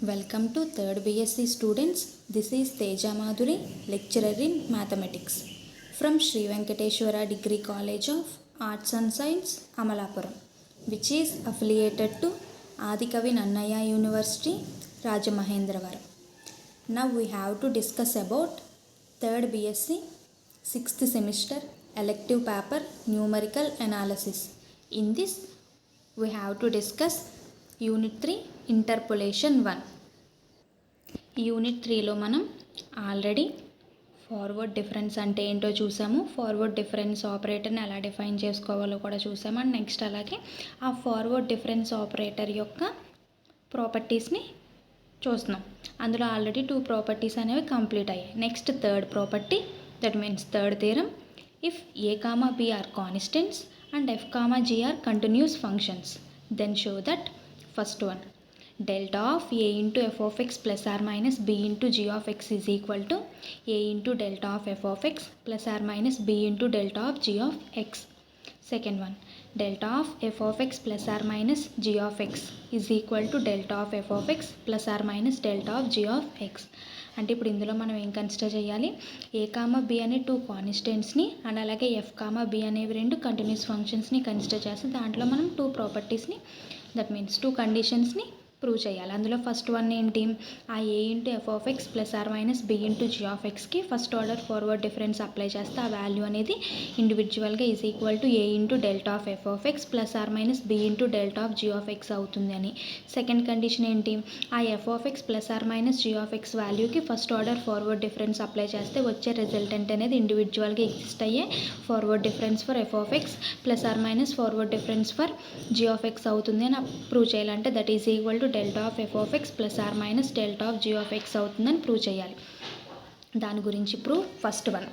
Welcome to 3rd BSc students. This is Teja Madhuri, lecturer in mathematics from Sri Venkateshwara Degree College of Arts and Science, Amalapuram, which is affiliated to Adikavi Nannaya University, Rajamahendravaram. Now we have to discuss about 3rd BSc 6th semester elective paper numerical analysis. In this we have to discuss Unit 3 Interpolation 1. Unit 3లో మనం already forward difference అంటే ఏంటో చూసాము, forward difference ఆపరేటర్ని ఎలా define చేసుకోవాలో కూడా చూసాము. And next అలాగే ఆ ఫార్వర్డ్ డిఫరెన్స్ ఆపరేటర్ యొక్క ప్రాపర్టీస్ని చూస్తున్నాం. అందులో ఆల్రెడీ 2 ప్రాపర్టీస్ అనేవి కంప్లీట్ అయ్యాయి. Next third property, that means third theorem, if a comma B are constants and f comma g are continuous functions, then show that first one, delta of a into f of x plus or minus b into g of x is equal to a into delta of f of x plus or minus b into delta of g of x. Second one, delta of f of x plus or minus g of x is equal to delta of f of x plus or minus delta of g of x. అంటే ఇప్పుడు ఇందులో మనం ఏం consider చేయాలి, ఏ comma B అనే 2 కాన్స్టెంట్స్ని and అలాగే F comma B అనేవి 2 కంటిన్యూస్ ఫంక్షన్స్ని కన్సిడర్ చేస్తే దాంట్లో మనం 2 ప్రాపర్టీస్ని, దట్ మీన్స్ 2 కండిషన్స్ని ప్రూవ్ చేయాలి. అందులో ఫస్ట్ వన్ ఏంటి, ఆ A into F of X plus are minus B into G of ఎక్స్కి first order forward difference apply చేస్తే ఆ వాల్యూ అనేది ఇండివిజువల్గా is equal to A into delta of F of X plus are minus B into delta of G of X అవుతుంది అని. Second condition ఏంటి, ఆ F of X plus are minus G of X వాల్యూకి first order forward difference apply చేస్తే వచ్చే resultant అనేది ఇండివిజువల్గా exist అయ్యే forward difference for F of X plus are minus forward difference for G of X అవుతుంది అని prove చేయాలంటే that is equal to delta of F of X plus are minus delta of G of X అవుతుందని prove చేయాలి. దాని గురించి prove first one,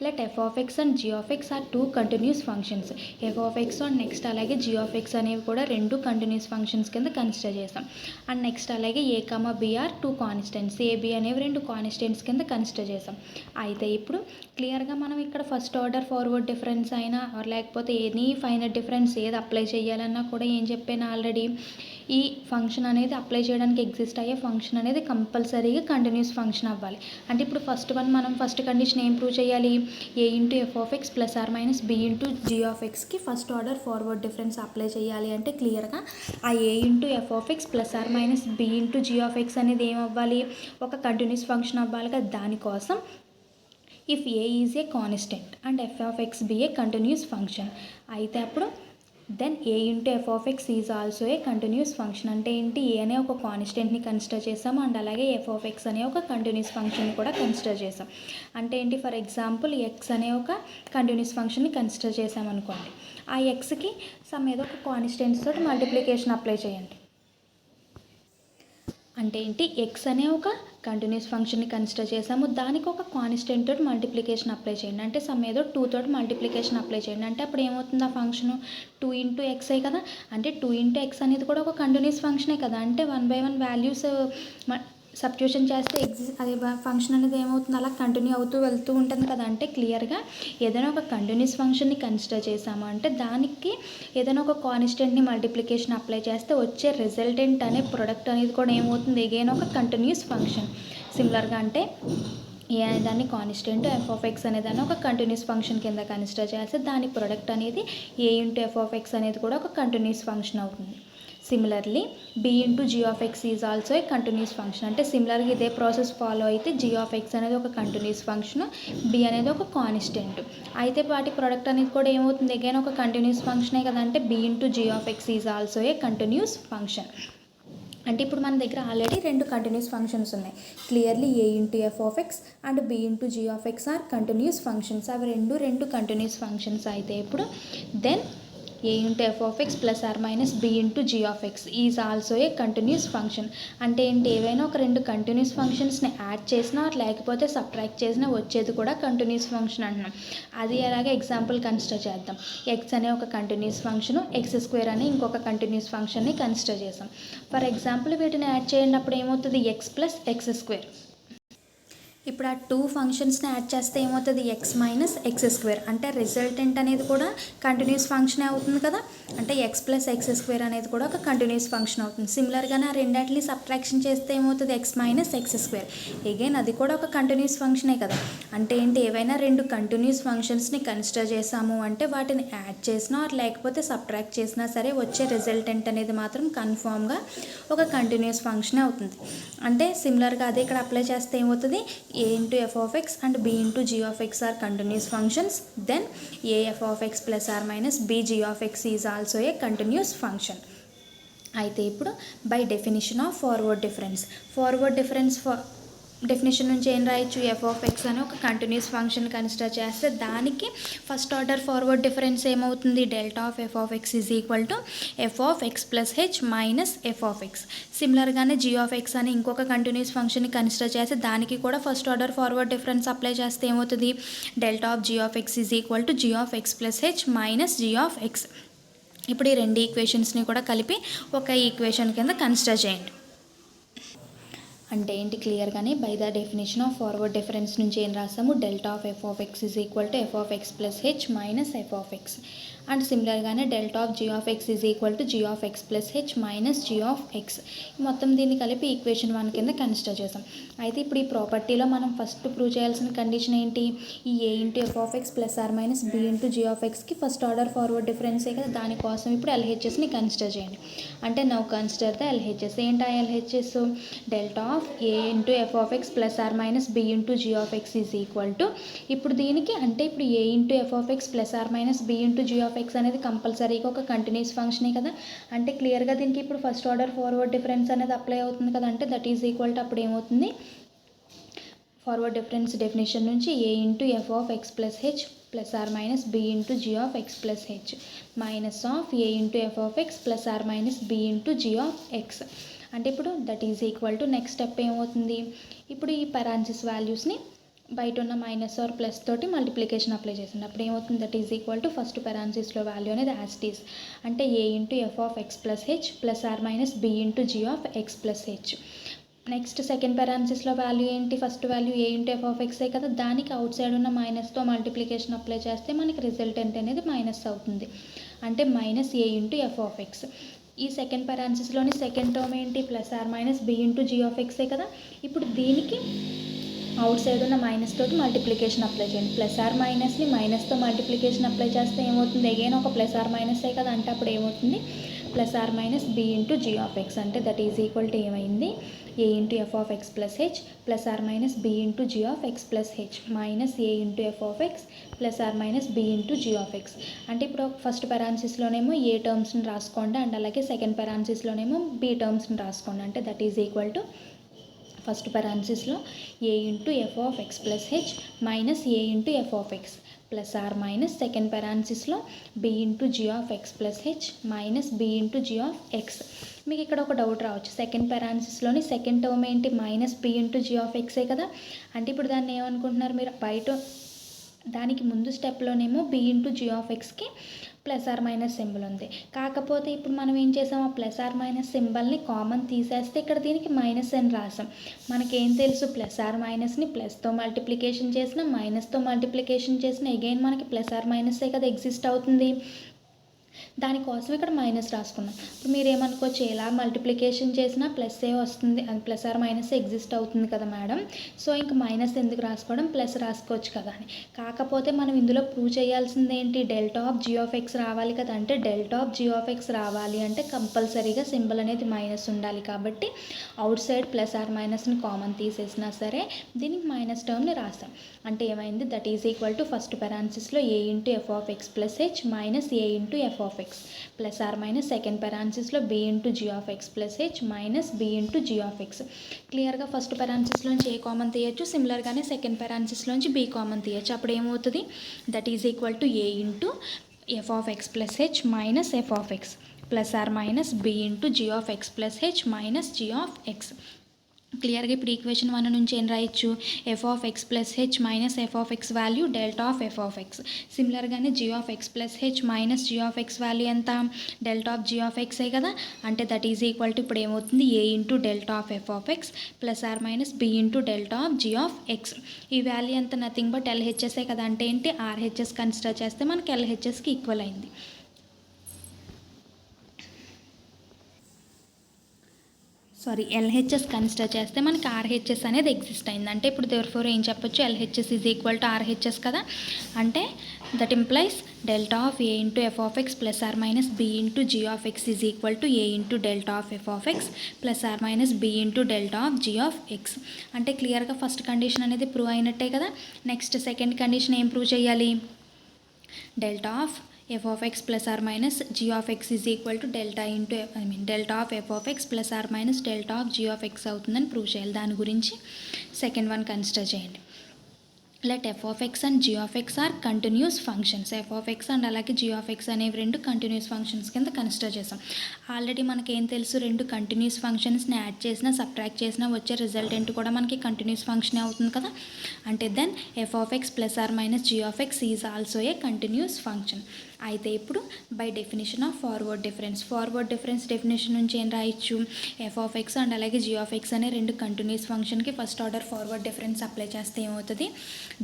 let F of X and G of X are 2 continuous functions. F of X and next అలాగే G of X అనేవి కూడా 2 continuous functions కింద consider చేస్తాం. And next అలాగే A comma B are 2 constants, AB అనేవి 2 constants కింద consider చేస్తాం. అయితే ఇప్పుడు క్లియర్గా మనం ఇక్కడ ఫస్ట్ ఆర్డర్ ఫార్వర్డ్ డిఫరెన్స్ అయినా లేకపోతే ఎనీ ఫైనల్ డిఫరెన్స్ ఏది అప్లై చేయాలన్నా కూడా ఏం చెప్పాను ఆల్రెడీ, ఈ ఫంక్షన్ అనేది అప్లై చేయడానికి ఎగ్జిస్ట్ అయ్యే ఫంక్షన్ అనేది కంపల్సరీగా కంటిన్యూస్ ఫంక్షన్ అవ్వాలి. అంటే ఇప్పుడు ఫస్ట్ వన్ మనం ఫస్ట్ కండిషన్ ఏం ప్రూవ్ చేయాలి, A into F of X plus are minus B into G of ఎక్స్కి first order forward difference apply చేయాలి అంటే క్లియర్గా ఆ A into F of X plus are minus B into G of X అనేది ఏం అవ్వాలి, ఒక కంటిన్యూస్ ఫంక్షన్ అవ్వాలి కదా. దానికోసం if A is a constant and F of X be a continuous function అయితే అప్పుడు then a into F of X is also a continuous function. అంటే ఏంటి, ఏ అనే ఒక కాన్స్టెంట్ని కన్సిడర్ చేసాము అండ్ అలాగే ఎఫ్ ఆఫ్ ఎక్స్ అనే ఒక కంటిన్యూస్ ఫంక్షన్ని కూడా కన్సిడర్ చేసాం. అంటే ఏంటి, ఫర్ ఎగ్జాంపుల్ ఎక్స్ అనే ఒక కంటిన్యూస్ ఫంక్షన్ని కన్సిడర్ చేసామనుకోండి, ఆ ఎక్స్కి సమ్ ఏదో ఒక కాన్స్టెంట్స్ తోటి మల్టిప్లికేషన్ అప్లై చేయండి. అంటే ఏంటి, ఎక్స్ అనే ఒక కంటిన్యూస్ ఫంక్షన్ని కన్సిడర్ చేసాము, దానికి ఒక కాన్స్టెంట్ తోటి మల్టిప్లికేషన్ అప్లై చేయండి. అంటే సమ్ ఏదో 2 తోటి మల్టిప్లికేషన్ అప్లై చేయండి. అంటే అప్పుడు ఏమవుతుంది, ఆ ఫంక్షను 2 ఇంటూ ఎక్సే కదా. అంటే 2 ఇంటూ ఎక్స్ అనేది కూడా ఒక కంటిన్యూస్ ఫంక్షనే కదా. అంటే 1 బై 1 వాల్యూస్ సబ్స్టిట్యూషన్ చేస్తే అది ఫంక్షన్ అనేది ఏమవుతుంది, అలా కంటిన్యూ అవుతూ వెళ్తూ ఉంటుంది కదా. అంటే క్లియర్గా ఏదైనా ఒక కంటిన్యూస్ ఫంక్షన్ని కన్సిడర్ చేసాము అంటే దానికి ఏదైనా ఒక కాన్స్టెంట్ని మల్టిప్లికేషన్ అప్లై చేస్తే వచ్చే రిజల్టెంట్ అనే ప్రొడక్ట్ అనేది కూడా ఏమవుతుంది, అగైన్ ఒక కంటిన్యూస్ ఫంక్షన్. సిమిలర్గా అంటే ఏ అనే దాన్ని కాన్స్టెంట్, ఎఫ్ ఆఫ్ ఎక్స్ అనే దాన్ని ఒక కంటిన్యూస్ ఫంక్షన్ కింద కన్సిడర్ చేస్తే దాని ప్రొడక్ట్ అనేది a into F of X అనేది కూడా ఒక కంటిన్యూస్ ఫంక్షన్ అవుతుంది. Similarly b into G of X is also a continuous function. అంటే సిమిలర్గా ఇదే ప్రాసెస్ ఫాలో అయితే జీ ఆఫ్ ఎక్స్ అనేది ఒక కంటిన్యూస్ ఫంక్షన్, బి అనేది ఒక కాన్స్టెంట్ అయితే వాటి ప్రొడక్ట్ అనేది కూడా ఏమవుతుంది, అగైన్ ఒక కంటిన్యూస్ ఫంక్షనే కదా. అంటే b into G of X is also a continuous function. అంటే ఇప్పుడు మన దగ్గర ఆల్రెడీ 2 కంటిన్యూస్ ఫంక్షన్స్ ఉన్నాయి. Clearly a into F of X and b into G of X are continuous functions. అవి 2 కంటిన్యూస్ ఫంక్షన్స్ అయితే ఇప్పుడు then a into F of X plus are minus B into G of X is also a continuous function. అంటే ఏంటి, ఏవైనా ఒక 2 continuous ఫంక్షన్స్ని add చేసినా లేకపోతే సబ్ట్రాక్ట్ చేసినా వచ్చేది కూడా కంటిన్యూస్ ఫంక్షన్ అంటున్నాం. అది ఎలాగే ఎగ్జాంపుల్ కన్సిడర్ చేద్దాం. ఎక్స్ అనే ఒక కంటిన్యూస్ ఫంక్షన్, ఎక్స్ స్క్వేర్ అనే ఇంకొక కంటిన్యూస్ ఫంక్షన్ని కన్సిడర్ చేసాం. ఫర్ ఎగ్జాంపుల్ వీటిని యాడ్ చేయండి, అప్పుడు ఏమవుతుంది, ఎక్స్ ప్లస్ ఎక్స్ స్క్వేర్. ఇప్పుడు ఆ టూ ఫంక్షన్స్ని యాడ్ చేస్తే ఏమవుతుంది, ఎక్స్ మైనస్ ఎక్స్ స్క్వేర్. అంటే రిజల్టెంట్ అనేది కూడా కంటిన్యూస్ ఫంక్షన్ అవుతుంది కదా. అంటే ఎక్స్ ప్లస్ ఎక్స్ స్క్వేర్ అనేది కూడా ఒక కంటిన్యూస్ ఫంక్షన్ అవుతుంది. సిమిలర్గానే ఆ రెండింటిని సబ్ట్రాక్షన్ చేస్తే ఏమవుతుంది, X minus X square. Again అది కూడా ఒక కంటిన్యూస్ ఫంక్షనే కదా. అంటే ఏంటి, ఏవైనా రెండు కంటిన్యూస్ ఫంక్షన్స్ని కన్సిడర్ చేసాము అంటే వాటిని యాడ్ చేసినా లేకపోతే సబ్ట్రాక్ట్ చేసినా సరే వచ్చే రిజల్టెంట్ అనేది మాత్రం కన్ఫామ్గా ఒక కంటిన్యూస్ ఫంక్షన్ అవుతుంది. అంటే సిమిలర్గా అదే ఇక్కడ అప్లై చేస్తే ఏమవుతుంది, a into f of x and b into g of x are continuous functions, then a f of x plus or minus b g of x is also a continuous function. అయితే ఇప్పుడు by definition of forward difference definition నుంచి ఏం రాయొచ్చు, f of X అని ఒక continuous function consider చేస్తే దానికి first order forward difference ఏమవుతుంది, delta of F of X is equal to F of X plus H minus F of X. సిమిలర్గానే G of X అని ఇంకొక కంటిన్యూస్ ఫంక్షన్ని consider చేస్తే దానికి కూడా first order forward difference apply చేస్తే ఏమవుతుంది, delta of G of X is equal to G of X plus H minus G of X. ఇప్పుడు ఈ రెండు ఈక్వేషన్స్ని కూడా కలిపి ఒక ఈక్వేషన్ కింద కన్సిడర్ చేయండి. అంటే ఏంటి, క్లియర్గానే by the definition of forward difference నుంచి ఏం రాసాము, delta of F of X is equal to F of X plus H minus F of X. And సిమిలర్గానే delta of G of X is equal to G of X plus H minus G of X. మొత్తం దీన్ని కలిపి equation 1 కింద consider చేసాం. అయితే ఇప్పుడు ఈ ప్రాపర్టీలో మనం ఫస్ట్ ప్రూవ్ చేయాల్సిన కండిషన్ ఏంటి, ఈ A into F of X plus are minus B into G of ఎక్స్కి ఫస్ట్ ఆర్డర్ ఫార్వర్డ్ డిఫరెన్సే కదా. దానికోసం ఇప్పుడు ఎల్హెచ్ఎస్ని కన్సిడర్ చేయండి. అంటే నౌ కన్సిడర్ ద ఎల్హెచ్ఎస్. ఏంటి ఆ LHS, delta of A into F of X plus are minus B into G of X is equal to, ఇప్పుడు దీనికి అంటే ఇప్పుడు A into F of X plus are minus B into G of X అనేది కంపల్సరీగా ఒక continuous ఫంక్షనే కదా. అంటే క్లియర్గా దీనికి ఇప్పుడు ఫస్ట్ ఆర్డర్ ఫార్వర్డ్ డిఫరెన్స్ అనేది అప్లై అవుతుంది కదా. అంటే దట్ ఈజ్ ఈక్వల్ టు అప్పుడు ఏమవుతుంది, ఫార్వర్డ్ డిఫరెన్స్ డెఫినేషన్ నుంచి A into F of X plus H plus are minus B into G of X plus H minus of A into F of X plus are minus B into G of X. అంటే ఇప్పుడు that is equal to next step ఏమవుతుంది, ఇప్పుడు ఈ parenthesis వాల్యూస్ని బయట ఉన్న minus or plus తోటి multiplication apply చేసింది. అప్పుడు ఏమవుతుంది, that is equal to first పెరాన్సిస్లో వాల్యూ అనేది యాజ్ ఇట్ ఈస్. అంటే A into F of X plus H plus are minus B into G of X plus H. Next second పెరాన్సిస్లో value ఏంటి, first value A into F of ఎక్సే కదా. దానికి out side ఉన్న మైనస్తో multiplication apply చేస్తే మనకి రిజల్టెంట్ అనేది మైనస్ అవుతుంది. అంటే minus A into F of X. ఈ సెకండ్ పెరాన్సిస్లోని సెకండ్ టర్మ్ ఏంటి, plus are minus B into G of ఎక్సే కదా. ఇప్పుడు దీనికి అవుట్ సైడ్ ఉన్న మైనస్ తోటి మల్టిప్లికేషన్ అప్లై చేయండి. ప్లస్ ఆర్ మైనస్ని మైనస్తో మల్టిప్లికేషన్ అప్లై చేస్తే ఏమవుతుంది, అగైన్ ఒక ప్లస్ ఆర్ మైనసే కదా. అంటే అప్పుడు ఏమవుతుంది, plus are minus B into G of X. అంటే దట్ ఈజ్ ఈక్వల్ టు ఏమైంది, a into F of X plus H plus are minus B into G of X plus H minus A into F of X plus are minus B into G of X. అంటే ఇప్పుడు first పెరాన్సిస్లోనేమో ఏ టర్మ్స్ని రాసుకోండి and అలాగే second పెరాన్సిస్లోనేమో B టర్మ్స్ని రాసుకోండి. అంటే that is equal to first పెరాన్సిస్లో a into F of X plus H minus A into F of X plus are minus second పెరాన్సిస్లో b into G of X plus H minus B into G of x. మీకు ఇక్కడ ఒక doubt రావచ్చు, second పెరాన్సిస్లోని second term ఏంటి, minus B into G of ఎక్సే కదా. అంటే ఇప్పుడు దాన్ని ఏమనుకుంటున్నారు మీరు, బయట దానికి ముందు స్టెప్లోనేమో బి ఇంటూ జీ ఆఫ్ ఎక్స్కి ప్లస్ ఆర్ మైనస్ సింబల్ ఉంది. కాకపోతే ఇప్పుడు మనం ఏం చేసాం, ఆ ప్లస్ ఆర్ మైనస్ సింబల్ని కామన్ తీసేస్తే ఇక్కడ దీనికి మైనస్ అని రాసాం. మనకేం తెలుసు, ప్లస్ ఆర్ మైనస్ని ప్లస్తో మల్టిప్లికేషన్ చేసిన మైనస్తో మల్టిప్లికేషన్ చేసిన అగైన్ మనకి ప్లస్ ఆర్ మైనస్సే కదా ఎగ్జిస్ట్ అవుతుంది. దానికోసం ఇక్కడ మైనస్ రాసుకున్నాం. ఇప్పుడు మీరు ఏమనుకోవచ్చు, ఎలా మల్టిప్లికేషన్ చేసినా ప్లస్ ఏ వస్తుంది, అది ప్లస్ ఆర్ మైనస్ ఎగ్జిస్ట్ అవుతుంది కదా మేడం, సో ఇంక మైనస్ ఎందుకు రాసుకోవడం, ప్లస్ రాసుకోవచ్చు కదా అని. కాకపోతే మనం ఇందులో ప్రూవ్ చేయాల్సింది ఏంటి, delta of G of x రావాలి కదా. అంటే delta of G of x రావాలి అంటే కంపల్సరీగా సింబల్ అనేది మైనస్ ఉండాలి. కాబట్టి అవుట్ సైడ్ ప్లస్ ఆర్ మైనస్ని కామన్ తీసేసినా సరే దీనికి మైనస్ టర్మ్ని రాస్తాం. అంటే ఏమైంది, that is equal to first పెరాన్సిస్లో a into F of X plus H minus A into F of X plus are minus second పెరాన్సిస్లో b into G of X plus H minus B into G of x. క్లియర్గా first పెరాన్సిస్లోంచి a common తీయచ్చు, సిమిలర్గానే second పెరాన్సిస్లోంచి b common తీయచ్చు. అప్పుడు ఏమవుతుంది, that is equal to A into F of X plus H minus F of X plus are minus B into G of X plus H minus G of x. క్లియర్గా ఇప్పుడు equation 1 నుంచి ఏం రాయొచ్చు, f of X plus H minus F of x value delta of F of X. సిమిలర్గానే G of X plus H minus G of x value ఎంత, delta of G of ఎక్సే కదా. అంటే దట్ ఈజ్ ఈక్వల్ టు ఇప్పుడు ఏమవుతుంది, a into delta of F of X plus are minus B into delta of G of X. ఈ value ఎంత nothing but ఎల్హెచ్ఎస్ఏ కదా. అంటే ఏంటి, ఆర్హెచ్ఎస్ కన్సిడర్ చేస్తే మనకి ఎల్హెచ్ఎస్కి ఈక్వల్ అయింది. ఎల్హెచ్ఎస్ కన్సిడర్ చేస్తే మనకి ఆర్హెచ్ఎస్ అనేది ఎగ్జిస్ట్ అయింది. అంటే ఇప్పుడు దేర్ఫోర్ ఏం చెప్పొచ్చు, LHS is equal to RHS కదా. అంటే that implies delta of A into F of X plus are minus B into G of X is equal to A into delta of F of X plus are minus B into delta of G of X. అంటే క్లియర్గా first condition అనేది prove అయినట్టే కదా. Next second condition ఏం prove చేయాలి, delta of F of X plus are minus G of X is equal to delta into delta of F of X plus are minus delta of G of X అవుతుందని prove చేయాలి. దాని గురించి second one consider చేయండి. Let F of X and G of X are continuous functions. F of X and అలాగే G of X అనేవి రెండు continuous functions కింద consider చేసాం. ఆల్రెడీ మనకి ఏం తెలుసు, రెండు కంటిన్యూస్ ఫంక్షన్స్ని యాడ్ చేసినా సబ్ట్రాక్ట్ చేసినా వచ్చే రిజల్టెంట్ కూడా మనకి కంటిన్యూస్ ఫంక్షనే అవుతుంది కదా. అంటే then f of X plus are minus G of X is also a continuous function. అయితే ఇప్పుడు by definition of forward difference definition నుంచి ఏం రాయొచ్చు, ఎఫ్ ఆఫ్ ఎక్స్ అండ్ అలాగే జీ ఆఫ్ ఎక్స్ అనే రెండు కంటిన్యూస్ ఫంక్షన్కి first order forward difference apply చేస్తే ఏమవుతుంది,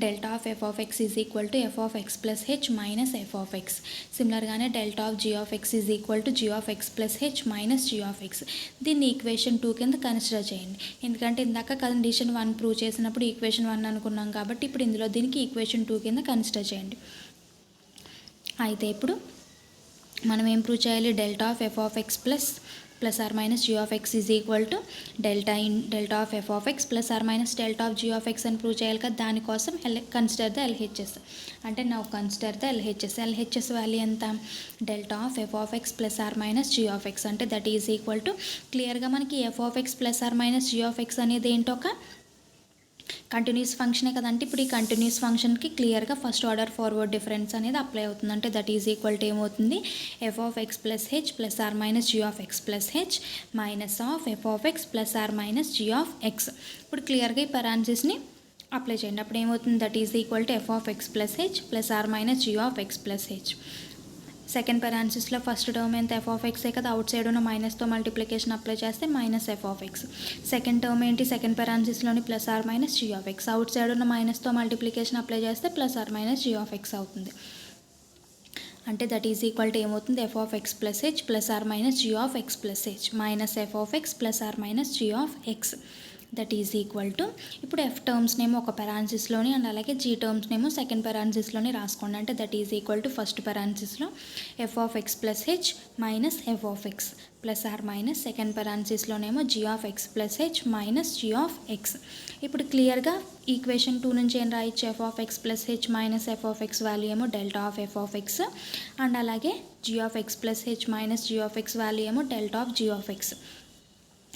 delta of F of X is equal to F of X plus H minus F of X. సిమిలర్గానే delta of G of X is equal to G of X plus H minus G of x. దీన్ని equation 2 కింద consider చేయండి. ఎందుకంటే ఇందాక condition 1 prove చేసినప్పుడు equation 1 అనుకున్నాం కాబట్టి ఇప్పుడు ఇందులో దీనికి ఈక్వేషన్ 2 కింద కన్సిడర్ చేయండి. అయితే ఇప్పుడు మనం ఏం ప్రూవ్ చేయాలి, delta of F of X plus are minus G of X is equal to delta of F of X plus are minus delta of G of X అని ప్రూవ్ చేయాలి కదా. దానికోసం కన్సిడర్ ద ఎల్హెచ్ఎస్. అంటే now consider the LHS value ఎంత, delta of F of X plus are minus G of X. అంటే that is equal to క్లియర్గా మనకి f of X plus are minus G of X అనేది ఏంటో ఒక continuous ఫంక్షనే కదంటే ఇప్పుడు ఈ కంటిన్యూస్ ఫంక్షన్కి క్లియర్గా ఫస్ట్ ఆర్డర్ ఫార్వర్డ్ డిఫరెన్స్ అనేది అప్లై అవుతుంది. అంటే దట్ ఈజ్ ఈక్వల్ టు ఏమవుతుంది, F of X plus H plus are minus G of X plus H minus of F of X plus are minus G of X. ఇప్పుడు క్లియర్గా ఈ పెరాన్సిస్ని apply చేయండి. అప్పుడు ఏమవుతుంది, that is equal to F of X plus H plus are minus G of X plus h. Second పెరాన్సిస్లో first term ఎంత, f of ఎక్సే కదా, అవుట్ సైడ్ ఉన్న మైనస్తో మల్టిప్లికేషన్ అప్లై చేస్తే minus F of x. Second term ఏంటి, second పెరాన్సిస్లోని plus are minus G of x. Outside ఉన్న మైనస్తో మల్టిప్లికేషన్ అప్లై చేస్తే plus are minus G of X అవుతుంది. అంటే దట్ ఈజ్ ఈక్వల్ టు ఏమవుతుంది, F of X plus H plus are minus G of X plus H minus F of X plus are minus G of x. That is equal to ఇప్పుడు f టర్మ్స్నేమో ఒక పెరాన్సిస్లోని and అలాగే g టర్మ్స్నేమో second పెరాన్సిస్లోని రాసుకోండి. అంటే that is equal to first పెరాన్సిస్లో f of X plus H minus F of X plus are minus second పెరాన్సిస్లోనేమో g of X plus H minus G of X. ఇప్పుడు క్లియర్గా ఈక్వేషన్ 2 నుంచి ఏం రాయొచ్చు, f of X plus H minus F of x value ఏమో delta of F of X and అలాగే G of X plus H minus G of x value ఏమో delta of G of X.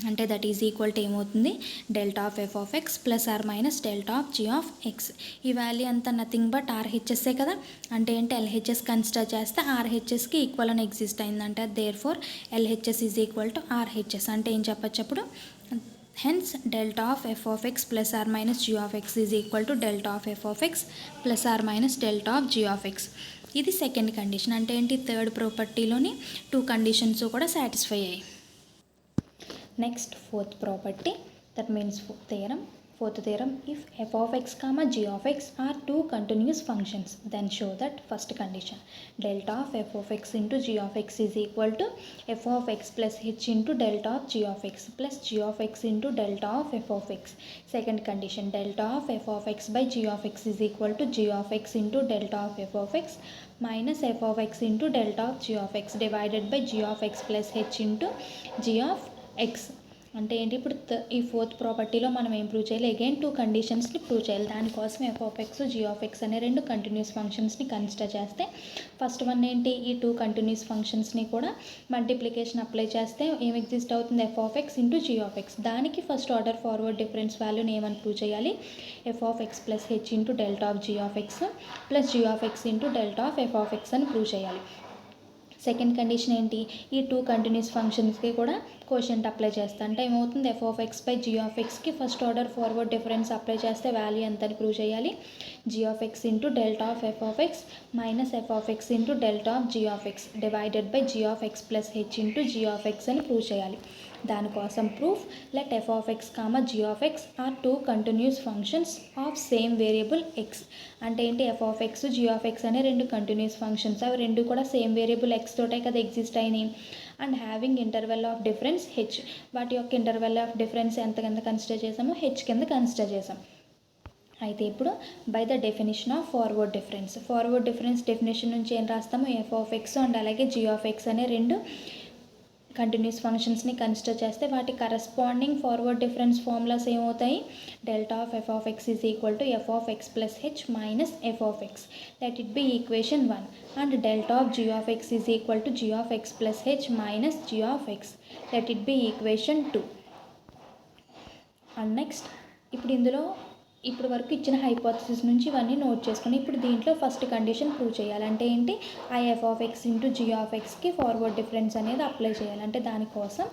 అంటే that is equal to ఏమవుతుంది, delta of F of X plus are minus delta of G of X. ఈ value అంతా nothing but ఆర్హెచ్ఎస్ఏ కదా. అంటే ఏంటి, LHS consider చేస్తే ఆర్హెచ్ఎస్కి ఈక్వల్ అని ఎగ్జిస్ట్ అయిందంటే therefore LHS is equal to RHS. అంటే ఏం చెప్పచ్చు అప్పుడు, hence delta of F of X plus are minus G of X is equal to delta of F of X plus are minus delta of G of x. ఇది second condition. అంటే ఏంటి, third ప్రాపర్టీలోని 2 conditions కూడా satisfy అయ్యాయి. Next, fourth property, that means fourth theorem, if f of x comma g of x are 2 continuous functions, then show that first condition, delta of f of x into g of x is equal to f of x plus h into delta of g of x plus g of x into delta of f of x. Second condition, delta of f of x by g of x is equal to g of x into delta of f of x minus f of x into delta of g of x divided by g of x plus h into g of X. అంటే ఏంటి, ఇప్పుడు ఈ fourth ప్రాపర్టీలో మనం ఏం prove చేయాలి, again 2 కండిషన్స్ని prove చేయాలి. దానికోసం f of x g of x అనే రెండు కంటిన్యూస్ ఫంక్షన్స్ని కన్సిడర్ చేస్తే ఫస్ట్ వన్ ఏంటి, ఈ 2 కంటిన్యూస్ ఫంక్షన్స్ని కూడా మల్టిప్లికేషన్ అప్లై చేస్తే ఏం ఎగ్జిస్ట్ అవుతుంది, f of X into G of x. దానికి ఫస్ట్ ఆర్డర్ ఫార్వర్డ్ డిఫరెన్స్ వాల్యూని ఏమని ప్రూవ్ చేయాలి, f of X plus H into delta of G of X plus g of X into delta of F of X అని prove చేయాలి. Second condition ఏంటి, ఈ 2 continuous ఫంక్షన్స్కి కూడా కోషెంట్ అప్లై చేస్తా అంటే ఏమవుతుంది F of x by g of ఎక్స్కి first order forward difference apply చేస్తే వాల్యూ ఎంత అని ప్రూవ్ చేయాలి. G of X into delta of F of X minus F of X into delta of G of x divided by g of X plus H into G of X అని prove చేయాలి. దానికోసం proof let F of x comma g of X are two continuous functions of same variable x. అంటే ఏంటి f of x g of x అనే రెండు continuous functions, అవి రెండు కూడా సేమ్ వేరియబుల్ ఎక్స్ తోటే కదా ఎగ్జిస్ట్ అయినాయి. And having interval of difference H, వాటి యొక్క ఇంటర్వెల్ ఆఫ్ డిఫరెన్స్ ఎంత కింద కన్సిడర్ చేసామో హెచ్ కింద కన్సిడర్ చేసాం. అయితే ఇప్పుడు by the definition of forward difference definition నుంచి ఏం రాస్తాము ఎఫ్ ఆఫ్ ఎక్స్ అండ్ అలాగే జీ ఆఫ్ ఎక్స్ అనే రెండు కంటిన్యూస్ ఫంక్షన్స్ని కన్సిడర్ చేస్తే వాటి కరస్పాండింగ్ ఫార్వర్డ్ డిఫరెన్స్ ఫార్ములాస్ ఏమవుతాయి. Delta of F of X is equal to F of X plus H minus F of x, let it be equation 1. And delta of G of X is equal to G of X plus H minus G of x, let it be equation 2. And next ఇప్పుడు ఇందులో ఇప్పుడు వరకు ఇచ్చిన hypothesis నుంచి ఇవన్నీ note చేసుకుని ఇప్పుడు దీంట్లో ఫస్ట్ కండిషన్ ప్రూవ్ చేయాలంటే ఏంటి ఐ f of X into G of ఎక్స్కి ఫార్వర్డ్ డిఫరెన్స్ అనేది అప్లై చేయాలంటే దానికోసం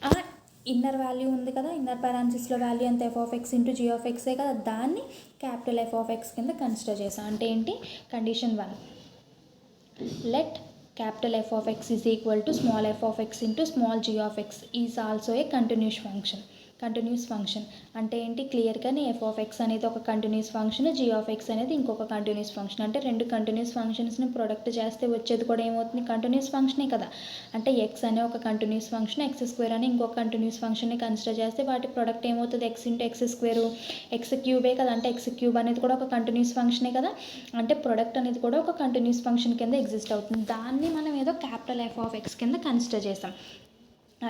ఆ ఇన్నర్ వాల్యూ ఉంది కదా, ఇన్నర్ పారాన్సిస్లో వాల్యూ అంత f of X into G of ఎక్సే కదా, దాన్ని క్యాపిటల్ ఎఫ్ ఆఫ్ ఎక్స్ కింద కన్సిడర్ చేసాం. అంటే ఏంటి condition 1 let capital f of x is equal to small f of x into small g of x is also a continuous function. అంటే ఏంటి క్లియర్గానే F of X అనేది ఒక continuous function, g of X అనేది ఇంకొక continuous function. అంటే రెండు continuous ఫంక్షన్స్ని product చేస్తే వచ్చేది కూడా ఏమవుతుంది కంటిన్యూస్ ఫంక్షనే కదా. అంటే ఎక్స్ అనే ఒక కంటిన్యూస్ ఫంక్షన్, ఎక్స్ స్క్వేర్ అని ఇంకొక కంటిన్యూస్ ఫంక్షన్ని కన్సిడర్ చేస్తే వాటి ప్రొడక్ట్ ఏమవుతుంది x into x square, x క్యూబే కదా. అంటే ఎక్స్ క్యూబ్ అనేది కూడా ఒక కంటిన్యూస్ ఫంక్షనే కదా. అంటే ప్రొడక్ట్ అనేది కూడా ఒక కంటిన్యూస్ ఫంక్షన్ కింద ఎగ్జిస్ట్ అవుతుంది. దాన్ని మనం ఏదో క్యాపిటల్ ఎఫ్ ఆఫ్ ఎక్స్ కింద కన్సిడర్ చేస్తాం.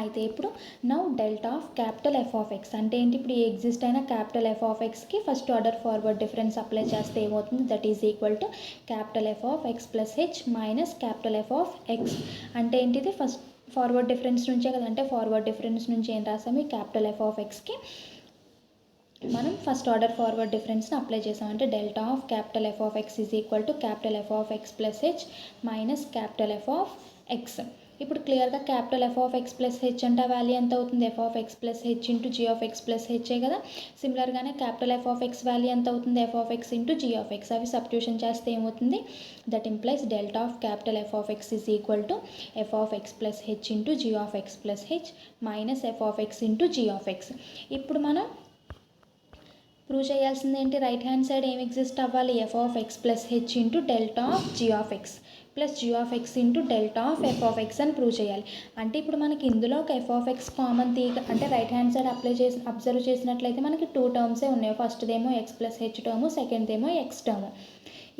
అయితే ఇప్పుడు now delta of capital f of X అంటే ఏంటి ఇప్పుడు ఈ ఎగ్జిస్ట్ అయిన క్యాపిటల్ ఎఫ్ ఆఫ్ ఎక్స్కి first order forward difference apply చేస్తే ఏమవుతుంది that is equal to capital f of X plus H minus capital f of X. అంటే ఏంటిది ఫస్ట్ ఫార్వర్డ్ డిఫరెన్స్ నుంచే కదా. అంటే ఫార్వర్డ్ డిఫరెన్స్ నుంచి ఏం రాసాము ఈ క్యాపిటల్ ఎఫ్ ఆఫ్ ఎక్స్కి మనం ఫస్ట్ ఆర్డర్ ఫార్వర్డ్ డిఫరెన్స్ని అప్లై చేసాం. అంటే delta of capital f of X is equal to capital f of X plus H minus capital f of X. ఇప్పుడు క్లియర్గా capital f of X plus h అంటే value ఎంత అవుతుంది f of X plus H into G of X plus హెచ్చే కదా. సిమిలర్గానే capital f of x value ఎంత అవుతుంది f of X into G of X. అవి సబ్స్టిట్యూషన్ చేస్తే ఏమవుతుంది that implies delta of capital f of X is equal to F of X plus H into G of X plus H minus F of X into G of X. ఇప్పుడు మనం prove చేయాల్సింది ఏంటి right hand side ఏం exist అవ్వాలి f of X plus H into delta of G of X plus g of X into delta of F of X అని prove చేయాలి. అంటే ఇప్పుడు మనకి ఇందులో ఒక ఎఫ్ ఆఫ్ ఎక్స్ కామన్ అంటే రైట్ హ్యాండ్ సైడ్ అబ్జర్వ్ చేసినట్లయితే మనకి 2 టర్మ్సే ఉన్నాయి. ఫస్ట్దేమో ఎక్స్ ప్లస్ హెచ్ టర్ము, సెకండ్దేమో ఎక్స్ టర్ము.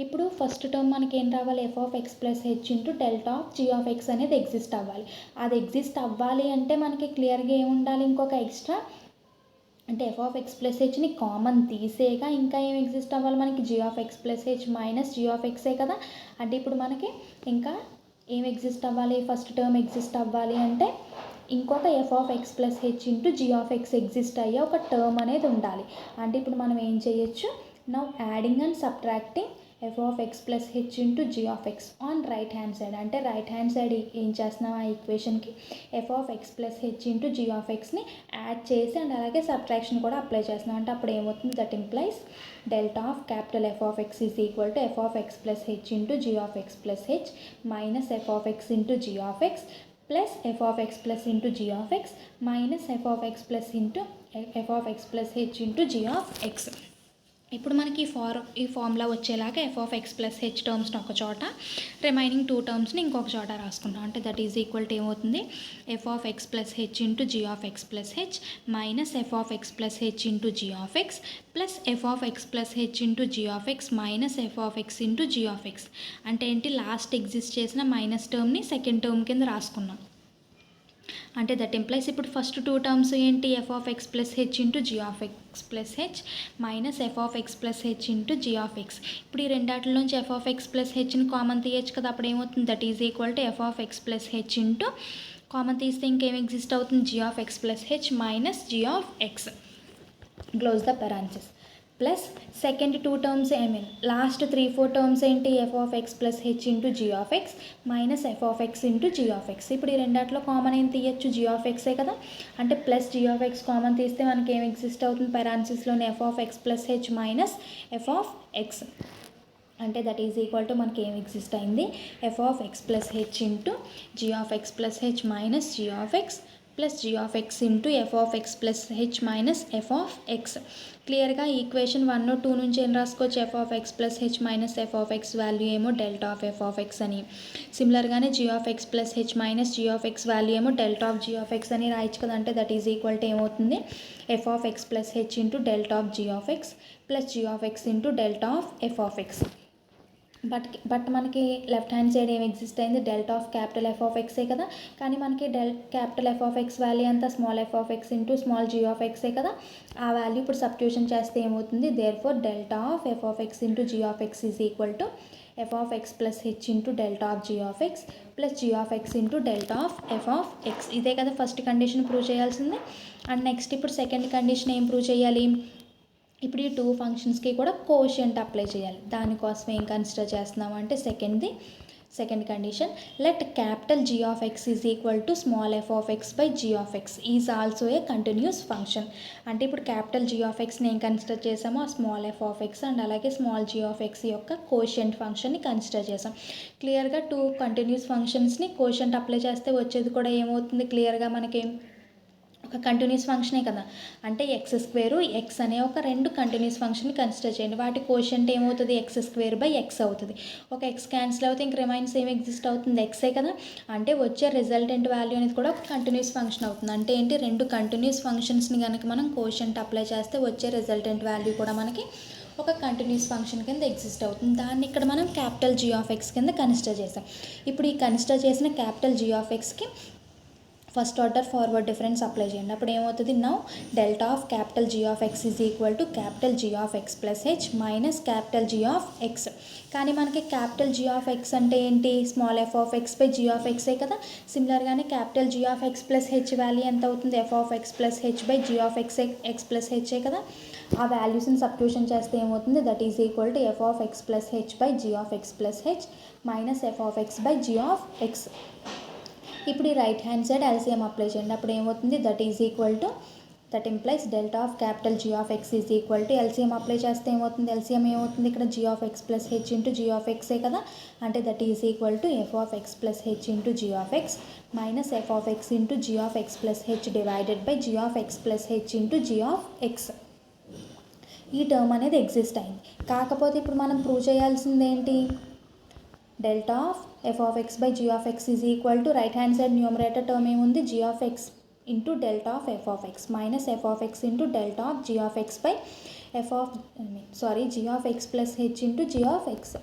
ఇప్పుడు ఫస్ట్ టర్మ్ మనకి ఏం రావాలి f of X plus H into delta of G of X అనేది ఎగ్జిస్ట్ అవ్వాలి. అది ఎగ్జిస్ట్ అవ్వాలి అంటే మనకి క్లియర్గా ఏముండాలి ఇంకొక ఎక్స్ట్రా అంటే ఎఫ్ ఆఫ్ ఎక్స్ ప్లస్ హెచ్ని కామన్ తీసేగా ఇంకా ఏం ఎగ్జిస్ట్ అవ్వాలి మనకి g of X plus H minus G of ఎక్సే కదా. అంటే ఇప్పుడు మనకి ఇంకా ఏం ఎగ్జిస్ట్ అవ్వాలి ఫస్ట్ టర్మ్ ఎగ్జిస్ట్ అవ్వాలి అంటే ఇంకొక f of X plus H into G of x exist అయ్యే ఒక టర్మ్ అనేది ఉండాలి. అంటే ఇప్పుడు మనం ఏం చేయొచ్చు now adding and subtracting f of X plus H into G of x on right hand side. అంటే రైట్ హ్యాండ్ సైడ్ ఏం చేస్తున్నాం ఆ ఈక్వేషన్కి f of X plus H into G of ఎక్స్ని యాడ్ చేసి అండ్ అలాగే సబ్ట్రాక్షన్ కూడా apply చేస్తున్నాం. అంటే అప్పుడు ఏమవుతుంది that implies delta of capital f of X is equal to F of X plus H into G of X plus H minus F of X into G of X plus F of X plus into G of X minus F of X plus into F of X plus H into G of X. ఇప్పుడు మనకి ఈ formula వచ్చేలాగా F of X plus H టర్మ్స్ని ఒక చోట remaining 2 టర్మ్స్ని ఇంకొక చోట రాసుకుంటాం. అంటే దట్ ఈజ్ ఈక్వల్ టు ఏమవుతుంది F of X plus H into G of X plus H minus F of X plus H into G of X plus F of X plus H into G of X minus F of X into G of X. అంటే ఏంటి last exist చేసిన minus టర్మ్ని second term కింద రాసుకున్నాం. అంటే that ఇంప్లైస్ ఇప్పుడు first 2 terms ఏంటి f of X plus H into G of X plus H minus F of X plus H into G of X. ఇప్పుడు ఈ రెండాటిల నుంచి ఎఫ్ ఆఫ్ ఎక్స్ ప్లస్ హెచ్ని కామన్ తీయచ్చు కదా. అప్పుడు ఏమవుతుంది that is equal to F of X plus H into common తీస్తే ఇంకేం ఎగ్జిస్ట్ అవుతుంది g of X plus H minus G of x. Close the parenthesis. Plus second 2 terms last 3-4 terms ఏంటి f of X plus H into G of X minus F of X into G of X. ఇప్పుడు ఈ రెండాట్లో common ఏం తీయచ్చు, G of ఎక్సే కదా, అంటే plus g of x common తీస్తే మనకి ఏం ఎగ్జిస్ట్ అవుతుంది, పెరాన్సిస్లోని f of X plus H minus F of X, అంటే దట్ ఈజ్ ఈక్వల్ టు మనకి ఏం ఎగ్జిస్ట్ అయింది, f of X plus H into G of X plus H minus G of X plus g of X into F of X plus H minus F of x. క్లియర్గా equation 1 2 నుంచి ఏం రాసుకోవచ్చు, F of X plus H minus F of x value ఏమో delta of F of X అని, సిమిలర్గానే G of X plus H minus G of x value ఏమో delta of G of X అని రాయొచ్చు కదా, అంటే దట్ ఈజ్ ఈక్వల్ టు ఏమవుతుంది, F of X plus H into delta of G of X plus g of X into delta of F of x. But మనకి left hand side ఏం exist అయింది, delta of capital f of ఎక్సే కదా, కానీ మనకి capital f of x value అంతా small f of X into small g of ఎక్సే కదా, ఆ వాల్యూ ఇప్పుడు సబ్స్టిట్యూషన్ చేస్తే ఏమవుతుంది, therefore delta of F of X into G of X is equal to F of X plus H into delta of G of X plus g of X into delta of F of x. ఇదే కదా first condition prove చేయాల్సింది. And next ఇప్పుడు second condition ఏం prove చేయాలి, ఇప్పుడు ఈ 2 ఫంక్షన్స్కి కూడా కోషియంట్ అప్లై చేయాలి. దానికోసం ఏం కన్సిడర్ చేస్తున్నాము అంటే second condition, let capital g of X is equal to small f of x by g of X is also a continuous function. అంటే ఇప్పుడు క్యాపిటల్ జీ ఆఫ్ ఎక్స్ని ఏం కన్సిడర్ చేసామో ఆ small f of X and అలాగే small g of X యొక్క quotient ఫంక్షన్ని consider చేసాం. క్లియర్గా 2 కంటిన్యూస్ ఫంక్షన్స్ని కోషియంట్ అప్లై చేస్తే వచ్చేది కూడా ఏమవుతుంది, క్లియర్గా మనకి ఒక కంటిన్యూస్ ఫంక్షనే కదా, అంటే ఎక్స్ స్క్వేరు ఎక్స్ అనే ఒక 2 కంటిన్యూస్ ఫంక్షన్ని కన్సిడర్ చేయండి. వాటి కోషియంట్ ఏమవుతుంది, ఎక్స్ స్క్వేర్ బై ఎక్స్ అవుతుంది. ఒక ఎక్స్ క్యాన్సిల్ అవుతే ఇంక రిమైన్స్ ఏం ఎగ్జిస్ట్ అవుతుంది, ఎక్సే కదా, అంటే వచ్చే రిజల్టెంట్ వాల్యూ అనేది కూడా ఒక కంటిన్యూస్ ఫంక్షన్ అవుతుంది. అంటే ఏంటి, 2 కంటిన్యూస్ ఫంక్షన్స్ని కనుక మనం కోషియంట్ అప్లై చేస్తే వచ్చే రిజల్టెంట్ వాల్యూ కూడా మనకి ఒక కంటిన్యూస్ ఫంక్షన్ కింద ఎగ్జిస్ట్ అవుతుంది. దాన్ని ఇక్కడ మనం క్యాపిటల్ జీ ఆఫ్ ఎక్స్ కింద కన్సిడర్ చేసాం. ఇప్పుడు ఈ కన్సిడర్ చేసిన క్యాపిటల్ జీ ఆఫ్ ఎక్స్కి first order forward difference apply చేయండి. అప్పుడు ఏమవుతుంది, now delta of capital g of X is equal to capital g of X plus H minus capital g of x. కానీ మనకి క్యాపిటల్ జీ ఆఫ్ ఎక్స్ అంటే ఏంటి, small f of x by g of ఎక్సే కదా, సిమిలర్గానే capital g of X plus h value ఎంత అవుతుంది, f of X plus h by g of X plus హెచ్చే కదా, ఆ వాల్యూస్ని సబ్స్టిట్యూషన్ చేస్తే ఏమవుతుంది, that is equal to F of X plus h by g of X plus H minus F of x by g of X. ఇప్పుడు ఈ right hand side LCM apply చేయండి. అప్పుడు ఏమవుతుంది, that is equal to that implies delta of capital g of X is equal to LCM apply చేస్తే ఏమవుతుంది, LCM ఏమవుతుంది, ఇక్కడ g of X plus H into G of ఎక్సే కదా, అంటే that is equal to F of X plus H into G of X minus F of X into G of X plus h divided by g of X plus H into G of X. ఈ term అనేది exist అయింది. కాకపోతే ఇప్పుడు మనం prove చేయాల్సింది ఏంటి, delta of F of x by g of X is equal to right hand side numerator term ఏముంది, g of X into delta of F of X minus F of X into delta of G of x by g of X plus H into G of x.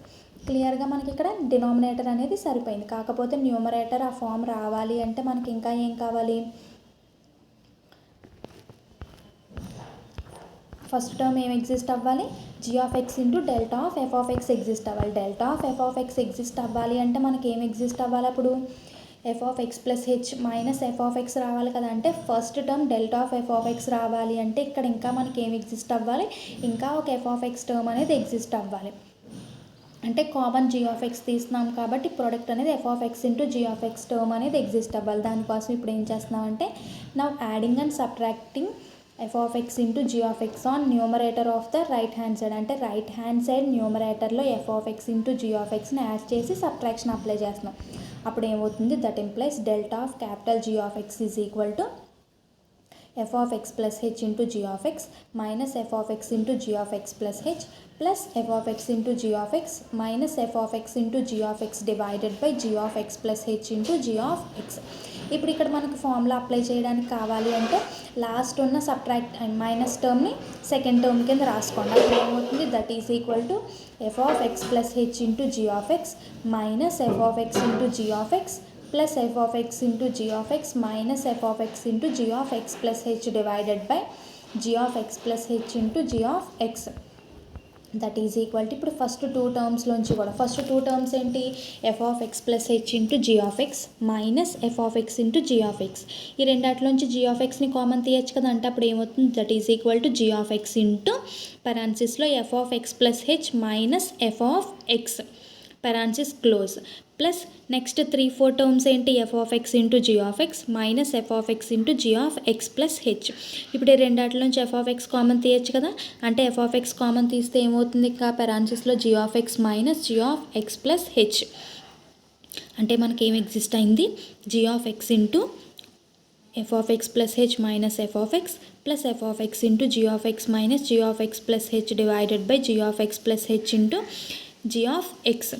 క్లియర్గా మనకి ఇక్కడ denominator అనేది సరిపోయింది. కాకపోతే numerator ఆ form రావాలి అంటే మనకి ఇంకా ఏం కావాలి, ఫస్ట్ టర్మ్ ఏం ఎగ్జిస్ట్ అవ్వాలి, g of X into delta of F of x exist అవ్వాలి. Delta of F of x exist అవ్వాలి అంటే మనకి ఏం ఎగ్జిస్ట్ అవ్వాలి, అప్పుడు f of X plus H minus F of x రావాలి కదా, అంటే first term delta of F of x రావాలి అంటే ఇక్కడ ఇంకా మనకి ఏం ఎగ్జిస్ట్ అవ్వాలి, ఇంకా ఒక ఎఫ్ ఆఫ్ ఎక్స్ టర్మ్ అనేది ఎగ్జిస్ట్ అవ్వాలి. అంటే కామన్ జీ ఆఫ్ ఎక్స్ తీస్తున్నాం కాబట్టి ప్రోడక్ట్ అనేది f of X into G of x term అనేది ఎగ్జిస్ట్ అవ్వాలి. దానికోసం ఇప్పుడు ఏం చేస్తున్నామంటే now adding and subtracting f of X into G of x on numerator of the right hand side. అంటే రైట్ హ్యాండ్ సైడ్ న్యూమరేటర్లో f of X into G of ఎక్స్ని add చేసి సబ్ట్రాక్షన్ అప్లై చేస్తున్నాం. అప్పుడు ఏమవుతుంది, that implies delta of capital g of X is equal to F of X plus H into G of X minus F of X into G of X plus H plus F of X into G of X minus F of X into G of x divided by g of X plus H into G of X. ఇప్పుడు ఇక్కడ మనకు formula apply చేయడానికి కావాలి అంటే last ఉన్న subtract minus టర్మ్ని second term కింద రాసుకోండి. అప్పుడు ఏమవుతుంది, that is equal to F of X plus H into G of X minus F of X into G of X plus F of X into G of X minus F of X into G of X plus h divided by g of X plus H into G of x. That is equal to ఇప్పుడు first two టర్మ్స్లోంచి కూడా first two terms ఏంటి f of X plus H into G of X minus F of X into G of X. ఈ రెండాట్లోంచి g of ఎక్స్ని common తీయచ్చు కదా, అంటే అప్పుడు ఏమవుతుంది that is equal to G of X into పెరాన్సిస్లో f of X plus H minus F of x parenthesis close plus next 3-4 terms ఏంటి f of X into G of X minus F of X into G of X plus h. ఇప్పుడు ఈ రెండాటి నుంచి f of x common తీయచ్చు కదా, అంటే f of x common తీస్తే ఏమవుతుంది ఇంకా పెరాన్సిస్లో g of X minus G of X plus h. అంటే మనకి ఏం ఎగ్జిస్ట్ అయింది g of X into F of X plus H minus F of X plus F of X into G of X minus G of X plus h divided by g of X plus H into G of X.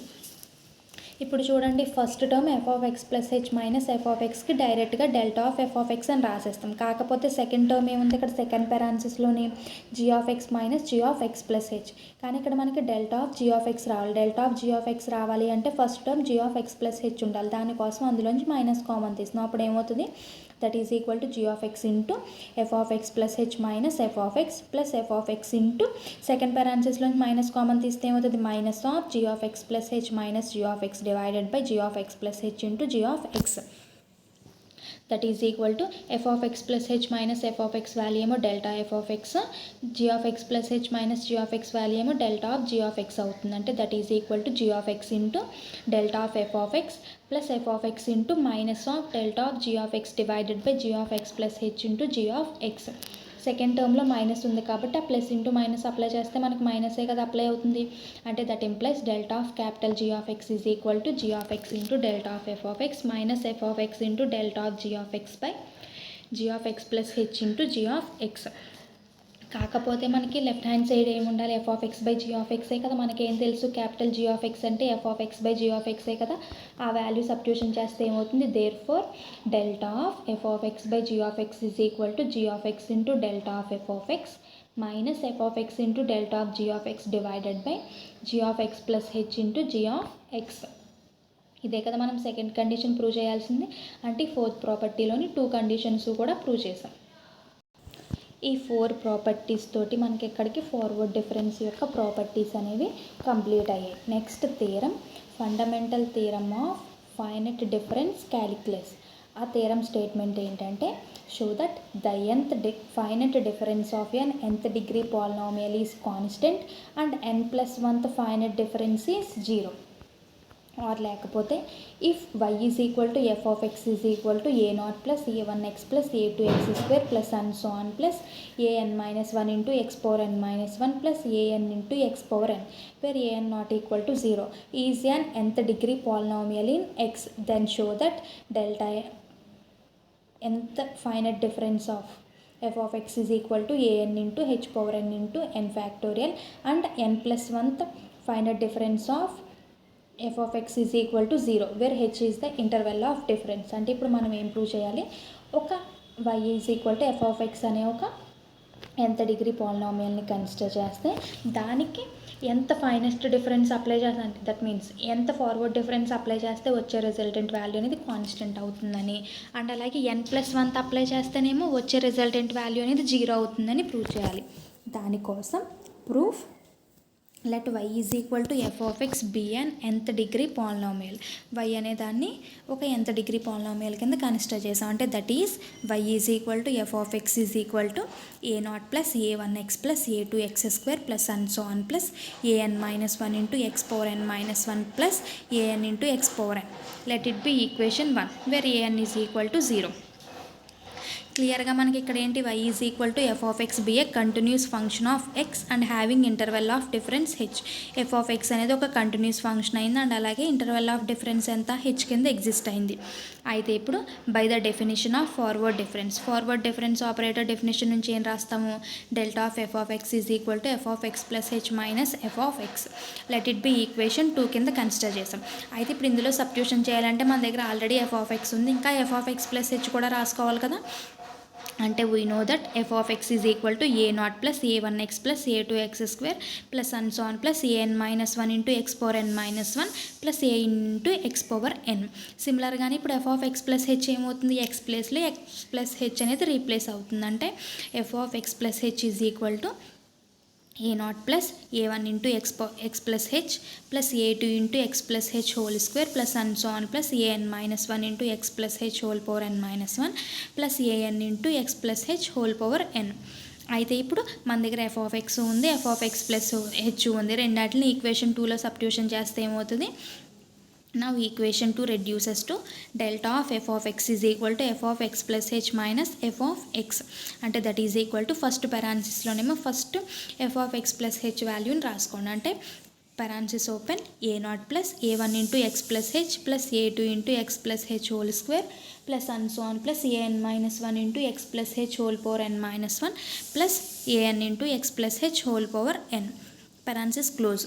ఇప్పుడు చూడండి first term f of X plus H minus F of ఎక్స్కి డైరెక్ట్గా delta of F of X అని రాసేస్తాం. కాకపోతే second term ఏముంది ఇక్కడ second పెరాన్సిస్లోని g of X minus G of X plus h. కానీ ఇక్కడ మనకి delta of G of x రావాలి. Delta of G of x రావాలి అంటే first term g of X plus h ఉండాలి. దానికోసం అందులోంచి మైనస్ కామన్ తీస్తున్నాం. అప్పుడు ఏమవుతుంది that is equal to G of X into F of X plus H minus F of X plus F of X into second పెరాన్సిస్లోంచి minus common తీస్తే ఏమవుతుంది minus of G of X plus H minus G of x divided by g of X plus H into G of x. That is equal to F of X plus H minus F of x value ఏమో delta f of x, g of X plus H minus G of x value ఏమో delta of G of X అవుతుంది. అంటే that is equal to G of X into delta of F of X plus F of X into minus of delta of G of x divided by g of X plus H into G of x. Second టర్మ్లో minus ఉంది కాబట్టి ఆ plus into minus apply చేస్తే మనకు మైనసే కదా apply అవుతుంది. అంటే that implies delta of capital g of X is equal to G of X into delta of F of X minus F of X into delta of G of x by g of X plus H into G of x. కాకపోతే మనకి left hand side ఏముండాలి f of x by g of ఎక్సే కదా, మనకేం తెలుసు capital g of X అంటే f of x by g of ఎక్సే కదా. ఆ వాల్యూ సబ్స్టిట్యూషన్ చేస్తే ఏమవుతుంది therefore delta of F of x by g of X is equal to G of X into delta of F of X minus F of X into delta of G of x divided by g of X plus H into G of x. ఇదే కదా మనం second condition prove చేయాల్సింది. అంటే fourth ప్రాపర్టీలోని 2 conditions కూడా prove చేసాం. ఈ 4 properties తోటి మనకి ఎక్కడికి ఫార్వర్డ్ డిఫరెన్స్ యొక్క ప్రాపర్టీస్ అనేవి కంప్లీట్ అయ్యాయి. Next theorem fundamental theorem of finite difference calculus. ఆ థీరం స్టేట్మెంట్ ఏంటంటే show that the finite difference of n nth degree polynomial is constant and n+1th finite difference is 0. Or లేకపోతే if y is equal to F of X is equal to a0 plus a1x plus a2x square plus and so on plus an-1 into x power n-1 plus an into x power n where an not equal to 0 is an nth degree polynomial in x, then show that delta nth finite difference of f of x is equal to an into h power n into n factorial and n+1th finite difference of f of x is equal to 0 where h is the interval of difference. అంటే ఇప్పుడు మనం ఏం prove చేయాలి, ఒక y is equal to f of x అనే ఒక nth degree పాలినామియల్ని consider చేస్తే దానికి ఎంత ఫైనెస్ట్ డిఫరెన్స్ అప్లై చేస్తే అంటే దట్ మీన్స్ ఎంత ఫార్వర్డ్ డిఫరెన్స్ అప్లై చేస్తే వచ్చే రిజల్టెంట్ వాల్యూ అనేది కాన్స్టెంట్ అవుతుందని, అండ్ అలాగే n+1 అప్లై చేస్తేనేమో వచ్చే రిజల్టెంట్ వాల్యూ అనేది 0 అవుతుందని ప్రూవ్ చేయాలి. దానికోసం proof let y is equal to F of X be an nth degree polynomial. y అనే దాన్ని ఒక nth డిగ్రీ పాలినామియల్ కింద కన్సిడర్ చేసాం. అంటే that is y is equal to F of X is equal to a0 plus a1x plus a2x square plus and so on plus an-1 into x power n-1 plus an into x power n. Let it be equation 1 where an is equal to 0. క్లియర్గా మనకి ఇక్కడ ఏంటి y is equal to F of X be a continuous function of X and having interval of difference h. F of X అనేది ఒక continuous function అయింది and అలాగే interval of difference ఎంత h కింద ఎగ్జిస్ట్ అయింది. అయితే ఇప్పుడు by the definition of forward difference operator definition నుంచి ఏం రాస్తాము, delta of F of X is equal to F of X plus H minus F of x. Let it be equation 2 కింద consider చేసాం. అయితే ఇప్పుడు ఇందులో సబ్స్టిట్యూషన్ చేయాలంటే మన దగ్గర ఆల్రెడీ ఎఫ్ ఆఫ్ ఎక్స్ ఉంది, ఇంకా F of X plus H కూడా రాసుకోవాలి కదా. అంటే we know that F of X is equal to a0 plus a1x plus a2x square plus and so on plus an-1 into x power n-1 plus a into x power n. సిమిలర్గానే ఇప్పుడు F of X plus H ఏమవుతుంది, X ప్లేస్లో X plus H అనేది replace అవుతుంది. అంటే f of X plus h is equal to a0 plus a1 into x plus h plus a2 into x plus h whole square plus and so on plus an minus 1 into x plus h whole power n minus 1 plus an into x plus h whole power n. అయితే ఇప్పుడు మన దగ్గర F of X ఉంది, F of X plus H ఉంది. రెండాటిని equation 2లో substitution చేస్తే ఏమవుతుంది? Now equation 2 reduces to delta of f of x is equal to f of x plus h minus f of x. అంటే that is equal to first పెరాన్సిస్లోనేమో first f of x plus h వాల్యూని రాసుకోండి. అంటే parenthesis open a0 plus a1 into x plus h plus a2 into x plus h whole square plus and so on plus an minus 1 into x plus h whole power n minus 1 plus an into x plus h whole power n. Parenthesis close.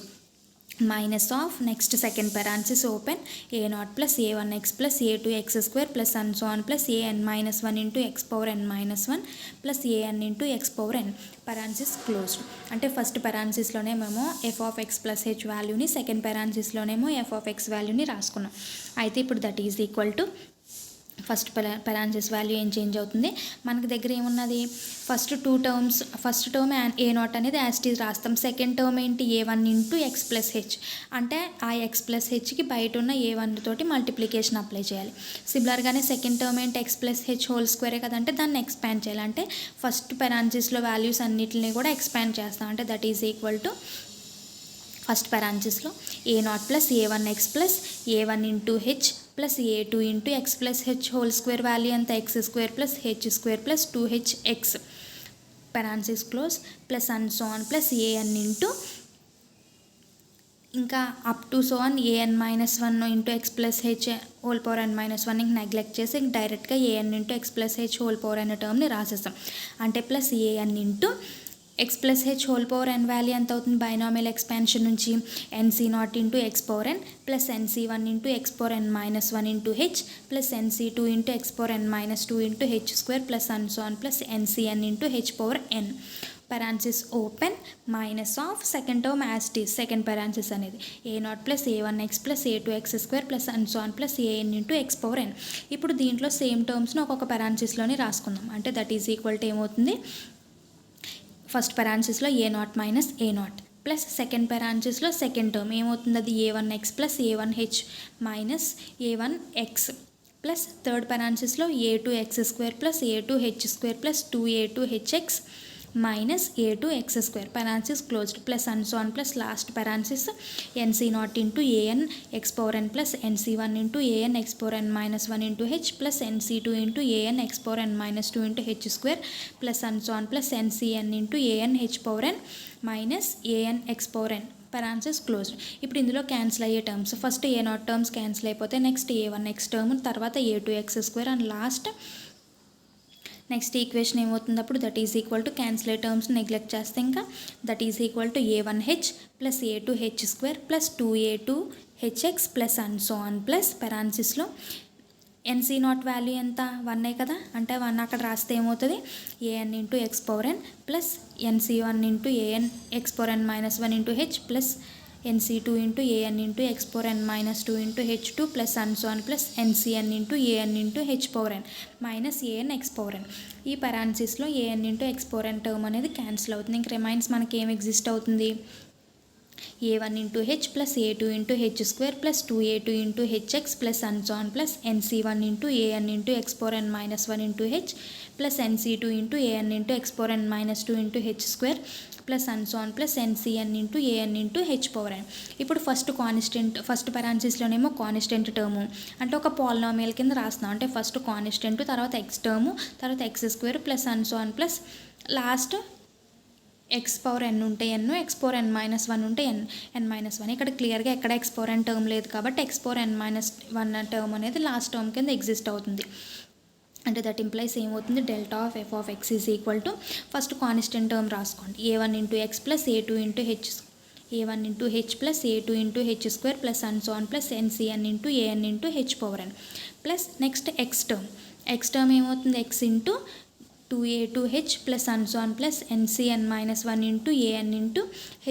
Minus of next second parenthesis open a0 plus a1x plus a2x square plus and so on plus an minus 1 into x power n minus 1 plus an into x power n. parenthesis closed. అంటే first parenthesisలోనేమో f of x plus h వాల్యూని, second parenthesisలోనేమో f of x వాల్యూని రాసుకున్నాం. అయితే ఇప్పుడు that is equal to first parenthesis value ఏం change అవుతుంది? మనకి దగ్గర ఏమున్నది? ఫస్ట్ ఫస్ట్ టర్మ్ a0 అనేది యాస్టీజ్ రాస్తాం. సెకండ్ టర్మ్ ఏంటి? a1 into x plus h. అంటే ఆ ఎక్స్ ప్లస్ హెచ్కి బయట ఉన్న a1 తోటి మల్టిప్లికేషన్ అప్లై చేయాలి. సిమిలర్గానే సెకండ్ టర్మ్ ఏంటి? ఎక్స్ ప్లస్ హెచ్ హోల్ స్క్వేరే కదంటే దాన్ని ఎక్స్పాండ్ చేయాలి. అంటే ఫస్ట్ పెరాన్సిస్లో వాల్యూస్ అన్నిటిని కూడా ఎక్స్పాండ్ చేస్తాం. అంటే that is equal to first పెరాన్సిస్లో a0 plus a1x plus a1 into h plus a2 into x plus h whole square value అంతా x square plus h square plus 2hx parenthesis close plus and so on plus an into ఇంకా up to so on an minus 1 into x plus h whole power n minus 1 ఇంక neglect చేసి డైరెక్ట్గా an into x plus h whole power n టర్మ్ని రాసేస్తాం. అంటే plus an into x plus h whole power n value ఎంత అవుతుంది? Binomial expansion నుంచి nc0 into x power n plus nc1 into x power n minus 1 into h plus nc2 into x power n minus 2 into h square plus and so on plus ncn into h power n. parenthesis open minus of second term as it is. second parenthesis అనేది a0 plus a1x plus a2x square plus and so on plus an into x power n. ఇప్పుడు దీంట్లో same టర్మ్స్ని ఒక్కొక్క parenthesisలోని రాసుకుందాం. అంటే that is equal to ఏమవుతుంది? First parenthesisలో a0 minus a0 plus second parenthesisలో సెకండ్ టర్మ్ ఏమవుతుంది? అది a1x plus a1h minus a1x plus third parenthesisలో a2x square plus a2h square plus 2a2hx minus a2x square parenthesis closed plus and so on plus last parenthesis nc0 into an x power n plus nc1 into an x power n minus 1 into h plus nc2 into an x power n minus 2 into h square plus and so on plus ncn into an h power n minus an x power n parenthesis closed. ఇప్పుడు ఇందులో cancel అయ్యే terms first a0 terms cancel అయిపోతే next a1x term తర్వాత a2x square and last next equation ఏమవుతుంది? అప్పుడు that is equal to cancel terms neglect చేస్తే ఇంకా that is equal to a1h plus a2h square plus 2a2hx plus and so on plus పెరాన్సిస్లో nc0 value ఎంత? 1 కదా, అంటే 1 అక్కడ రాస్తే ఏమవుతుంది? an into x power n plus nc1 into an x power n minus 1 into h plus nc2 into an into x power n minus 2 into h2 plus and so on plus ncn into an into h power n minus an x power n. ఈ parenthesisలో an into x power n term అనేది cancel అవుతుంది. ఇంక remains మనకి ఏం exist అవుతుంది? a1 into h plus a2 into h square plus 2a2 into hx plus and so on plus nc1 into an into x power n minus 1 into h plus nc2 into an into x power n minus 2 into h square plus and so on plus n c n into a n into h power n. ఇప్పుడు first parenthesisలోనేమో constant term అంటే ఒక polynomial కింద రాస్తున్నాం. అంటే first constant తర్వాత x term తర్వాత x square plus and so on plus last x power n ఉంటే n x power n minus 1 ఉంటే ఎన్ మైనస్ 1. ఇక్కడ క్లియర్గా ఎక్కడ ఎక్స్ పవర్ ఎన్ టర్మ్ లేదు కాబట్టి x power n minus 1 term అనేది లాస్ట్ టర్మ్ కింద ఎగ్జిస్ట్ అవుతుంది. అంటే దట్ ఇంప్లైస్ ఏమవుతుంది? Delta of F of X is equal to first constant term రాసుకోండి a1 into x plus a2 into h a1 into h plus a2 into h square plus and so on plus n c n into a n into h power n plus next x term ఏమవుతుంది? X into 2a2h plus and so on plus ncn minus 1 into an into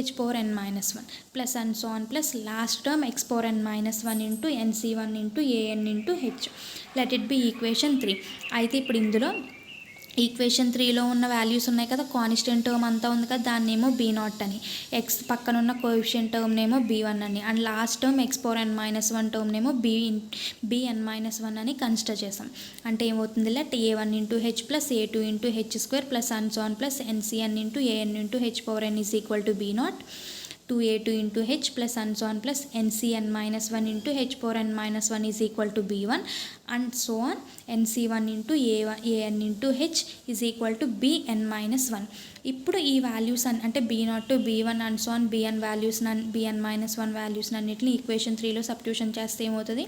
h power n minus 1 plus and so on plus last term x power n minus 1 into nc1 into an into h. Let it be equation 3. అయితే ఇప్పుడు ఇందులో equation 3లో ఉన్న values ఉన్నాయి కదా, constant term అంతా ఉంది కదా, దాన్నేమో b0 అని, ఎక్స్ పక్కన ఉన్న కోఎఫిషియంట్ టర్మ్నేమో b1 అని, and last term x⁻n−1 టర్మ్నేమో bn−1 అని కన్సిడర్ చేసాం. అంటే ఏమవుతుంది, let a1 × h plus a2 × h² plus and so on plus ncn × an × h⁻n is equal to b0, 2a2 × h plus and so on plus ncn-1 into h⁻n−1 is equal to b1 and so on nc1 into an into h is equal to bn-1. ఇప్పుడు ఈ values అంటే b0 to b1 and so on bn values bn-1 values అన్నిటిని equation 3లో substitution చేస్తే ఏమవుతుంది,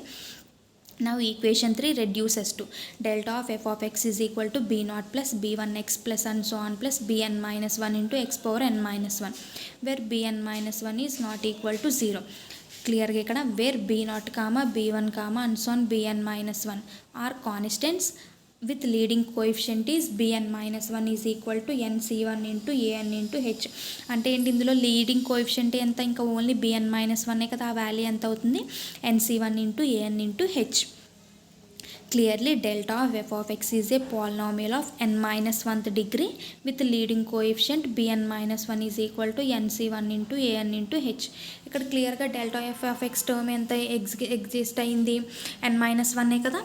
now equation 3 reduces to delta of f of x is equal to b0 plus b1x plus and so on plus bn-1 into x⁻n−1 where bn-1 is not equal to 0. క్లియర్గా ఇక్కడ where b0, b1, and so on bn-1 are constants with leading coefficient is bn-1 is equal to nc1 into an into h. అంటే ఏంటి, ఇందులో leading coefficient ఎంత, ఇంకా only bn-1 కదా, ఆ value ఎంత అవుతుంది, nc1 into an into h. Clearly delta of f of x is a polynomial of n-1th degree with leading coefficient bn-1 is equal to nc1 into an into h. ఇక్కడ క్లియర్గా delta f of x term ఎంత exist అయింది, n-1 కదా,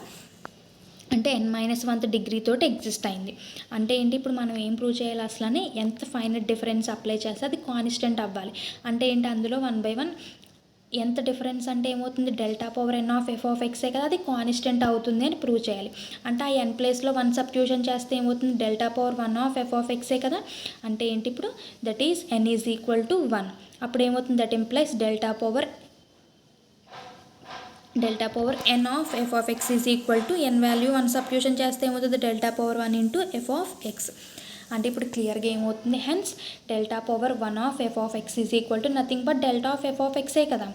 అంటే n-1th degree తోటి exist అయింది. అంటే ఏంటి, ఇప్పుడు మనం ఏం ప్రూవ్ చేయాలి, అసలు ఎంత ఫైనల్ డిఫరెన్స్ అప్లై చేస్తే అది కాన్స్టెంట్ అవ్వాలి. అంటే ఏంటి, అందులో 1/1 ఎంత డిఫరెన్స్ అంటే ఏమవుతుంది, డెల్టా⁻n ఆఫ్ ఎఫ్ ఆఫ్ ఎక్సే కదా, అది కాన్స్టెంట్ అవుతుంది అని ప్రూవ్ చేయాలి. అంటే ఆ n ప్లేస్లో 1 సబ్స్టిట్యూషన్ చేస్తే ఏమవుతుంది, డెల్టా⁻1 ఆఫ్ ఎఫ్ ఆఫ్ ఎక్సే కదా. అంటే ఏంటి, ఇప్పుడు that is n is equal to 1. అప్పుడు ఏమవుతుంది, that implies delta of F of X is equal to n value 1 substitution చేస్తే ఏమవుతుంది, delta into F of X. అంటే ఇప్పుడు క్లియర్గా ఏమవుతుంది, hence delta of F of X is equal to nothing but delta of F of ఎక్సే కదా.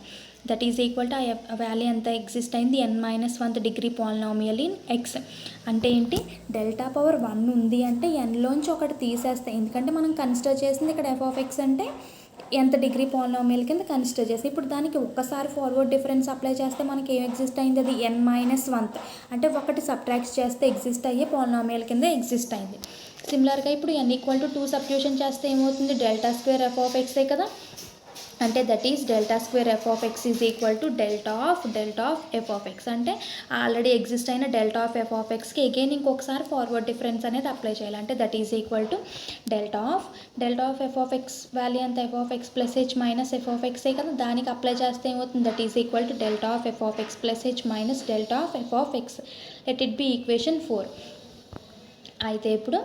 That is equal to ఆ value ఎంత ఎగ్జిస్ట్ అయింది, n-1th degree polynomial in x. అంటే ఏంటి, డెల్టా⁻1 ఉంది అంటే nలోంచి ఒకటి తీసేస్తే, ఎందుకంటే మనం కన్సిడర్ చేసింది ఇక్కడ ఎఫ్ ఆఫ్ ఎక్స్ అంటే ఎంత డిగ్రీ పాలినామియల్ కింద కన్సిడర్ చేసి, ఇప్పుడు దానికి ఒక్కసారి ఫార్వర్డ్ డిఫరెన్స్ అప్లై చేస్తే మనకి ఏం ఎగ్జిస్ట్ అయింది, అది n-1th అంటే ఒకటి సబ్ట్రాక్ట్ చేస్తే ఎగ్జిస్ట్ అయ్యే పాలినామియల్ కింద ఎగ్జిస్ట్ అయింది. సిమిలర్గా ఇప్పుడు n ఈక్వల్ టు 2 సబ్స్టిట్యూషన్ చేస్తే ఏమవుతుంది, డెల్టా² ఎఫ్ ఆఫ్ ఎక్సే కదా. అంటే that is delta f of X is equal to delta of F of X. అంటే ఆల్రెడీ ఎగ్జిస్ట్ అయిన డెల్టా ఆఫ్ ఎఫ్ ఆఫ్ ఎక్స్కి అగైన్ ఇంకొకసారి ఫార్వర్డ్ డిఫరెన్స్ అనేది అప్లై చేయాలి. అంటే that is equal to delta of F of x value అంత f of X plus H minus F of ఎక్సే కదా, దానికి అప్లై చేస్తే ఏమవుతుంది, that is equal to delta of F of X plus H minus delta of F of x. Let it be equation 4. అయితే ఇప్పుడు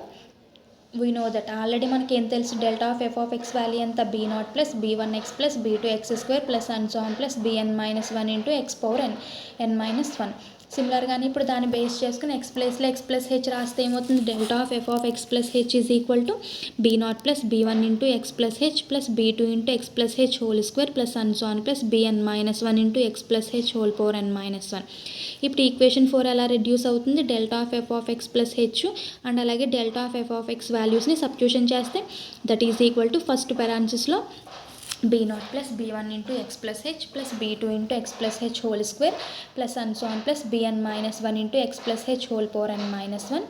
we know that already మనకి ఏం తెలుసు, delta of F of x value ఎంత, b0 plus b1x plus b2x² plus and so on plus bn-1 into x⁻n-1. సిమిలర్గానే ఇప్పుడు దాన్ని base చేసుకుని X ప్లేస్లో ఎక్స్ ప్లస్ హెచ్ రాస్తే ఏమవుతుంది, delta of F of X plus h is equal to b0 plus b1 into x plus H plus b2 into x plus h whole plus and so on plus bn-1 into x plus h whole. ఇప్పుడు equation 4 ఎలా reduce అవుతుంది, delta of F of X plus h and అలాగే delta of F of x వాల్యూస్ని substitution చేస్తే that is equal to first పెరాన్సిస్లో b0 plus b1 into x plus H plus b2 into x plus h whole plus and so on plus bn-1 into x plus h whole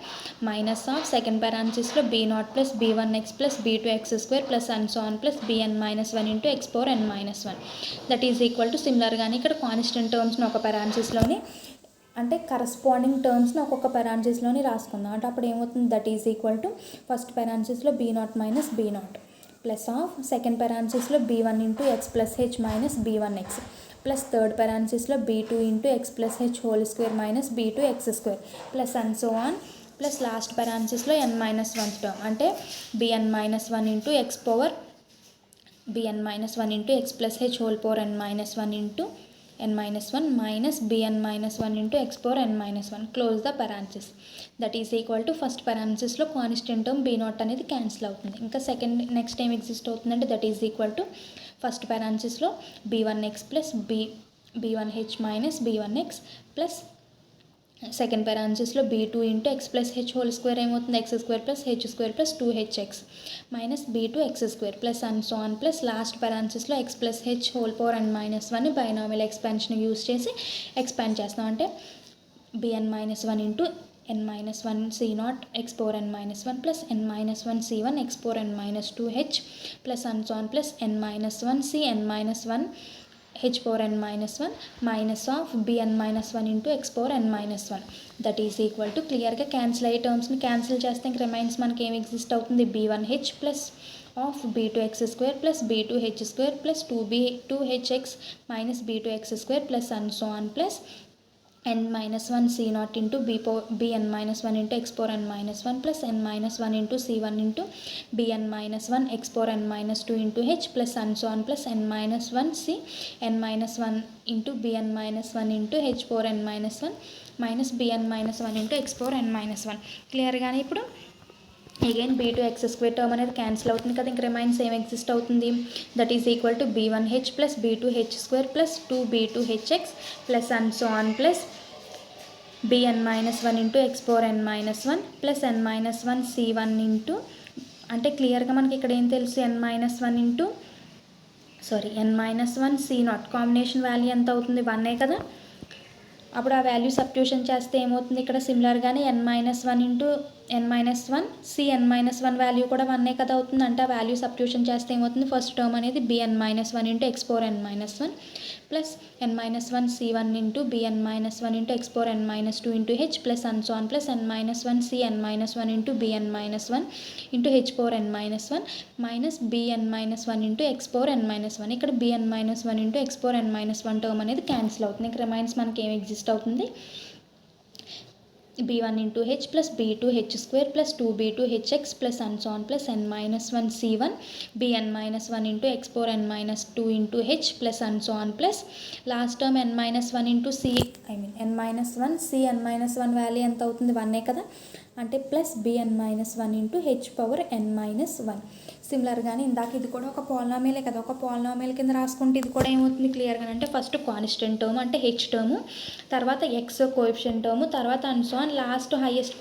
minus of second పెరాన్సిస్లో b0 plus b1x plus b2x² plus and so on plus bn-1 into x⁻n-1. That is equal to సిమిలర్గానే ఇక్కడ constant టర్మ్స్ని ఒక పెరాన్సిస్లోని అంటే corresponding టర్మ్స్ని ఒక్కొక్క పెరాన్సిస్లోని రాసుకుందాం. అంటే అప్పుడు ఏమవుతుంది, that is equal to first పెరాన్సిస్లో b0 minus b0 plus of second పెరాన్సిస్లో b1 into x plus H minus b1x plus third పెరాన్సిస్లో b2 into x plus h whole minus b2x² plus and so on plus last పెరాన్సిస్లో n-1th term అంటే bn-1 into bn-1 into x plus h whole into n-1 minus bn-1 into x⁻n-1 close the parenthesis. That is equal to first parenthesisలో constant term b0 అనేది cancel అవుతుంది. ఇంకా second next ఏం exist అవుతుందంటే that is equal to first parenthesisలో b1x plus b1h minus b1x plus second parenthesisలో b2 into x plus h whole ఏమవుతుంది x² plus h² plus 2hx minus b2x² plus and so on plus last parenthesisలో x plus h whole binomial expansion use చేసి expand చేస్తాం. అంటే bn-1 into n minus 1 c naught x power n minus 1 plus n minus 1 c1 x power n minus 2 h plus and so on plus n minus 1 c n minus 1 h power n minus 1 minus of bn minus 1 into x power n minus 1 that is equal to క్లియర్గా cancel అయ్యే టర్మ్స్ని cancel చేస్తే ఇంక remains మనకి ఏం exist అవుతుంది b1h plus of b2x square plus b2h square plus 2b2hx minus b2x square plus and so on plus n minus 1 c naught into bn minus 1 into x power n minus 1 plus n minus 1 into c1 into bn minus 1 x power n minus 2 into h plus and so on plus n minus 1 c n minus 1 into bn minus 1 into h power n minus 1 minus bn minus 1 into x power n minus 1 క్లియర్గానే ఇప్పుడు again b2x square term అనేది cancel అవుతుంది కదా, ఇంక remains ఏం exist అవుతుంది that is equal to b1h plus b2h square plus 2b2hx plus and so on plus bn minus 1 into x power n minus 1 plus n minus 1 c1 into అంటే క్లియర్గా మనకి ఇక్కడ ఏం తెలుసు n minus 1 into n minus 1 c naught combination value ఎంత అవుతుంది 1 కదా, అప్పుడు ఆ వాల్యూ సబ్స్టిట్యూషన్ చేస్తే ఏమవుతుంది ఇక్కడ సిమిలర్గానే n minus 1 into n minus 1 c n minus 1 value కూడా 1 కదా అవుతుంది, అంటే ఆ వాల్యూ సబ్స్టిట్యూషన్ చేస్తే ఏమవుతుంది ఫస్ట్ టర్మ్ అనేది bn minus 1 into x power n minus 1 plus n minus 1 c1 into bn minus 1 into x power n minus 2 into h plus and so on plus n minus 1 c n minus 1 into bn minus 1 into h power n minus 1 minus bn minus 1 into x power n minus 1. ఇక్కడ bn minus 1 into x power n minus 1 term అనేది cancel అవుతుంది, ఇక్కడ remains మనకి ఏం exist అవుతుంది b1 into h plus b2h square plus 2b2hx plus and so on plus n minus 1 c1 bn minus 1 into x power n minus 2 into h plus and so on plus last term n minus 1 into n minus 1 c n minus 1 value ఎంత అవుతుంది 1 కదా, అంటే plus bn minus 1 into h power n minus 1. సిమిలర్గానే ఇందాక ఇది కూడా ఒక పాలినామియలే కదా, ఒక పాలినామియల్ కింద రాసుకుంటే ఇది కూడా ఏమవుతుంది క్లియర్గా అంటే ఫస్ట్ కాన్స్టెంట్ టర్మ్ అంటే హెచ్ టర్ము, తర్వాత ఎక్స్ కోఎఫిషియంట్ టర్ము, తర్వాత and so on last highest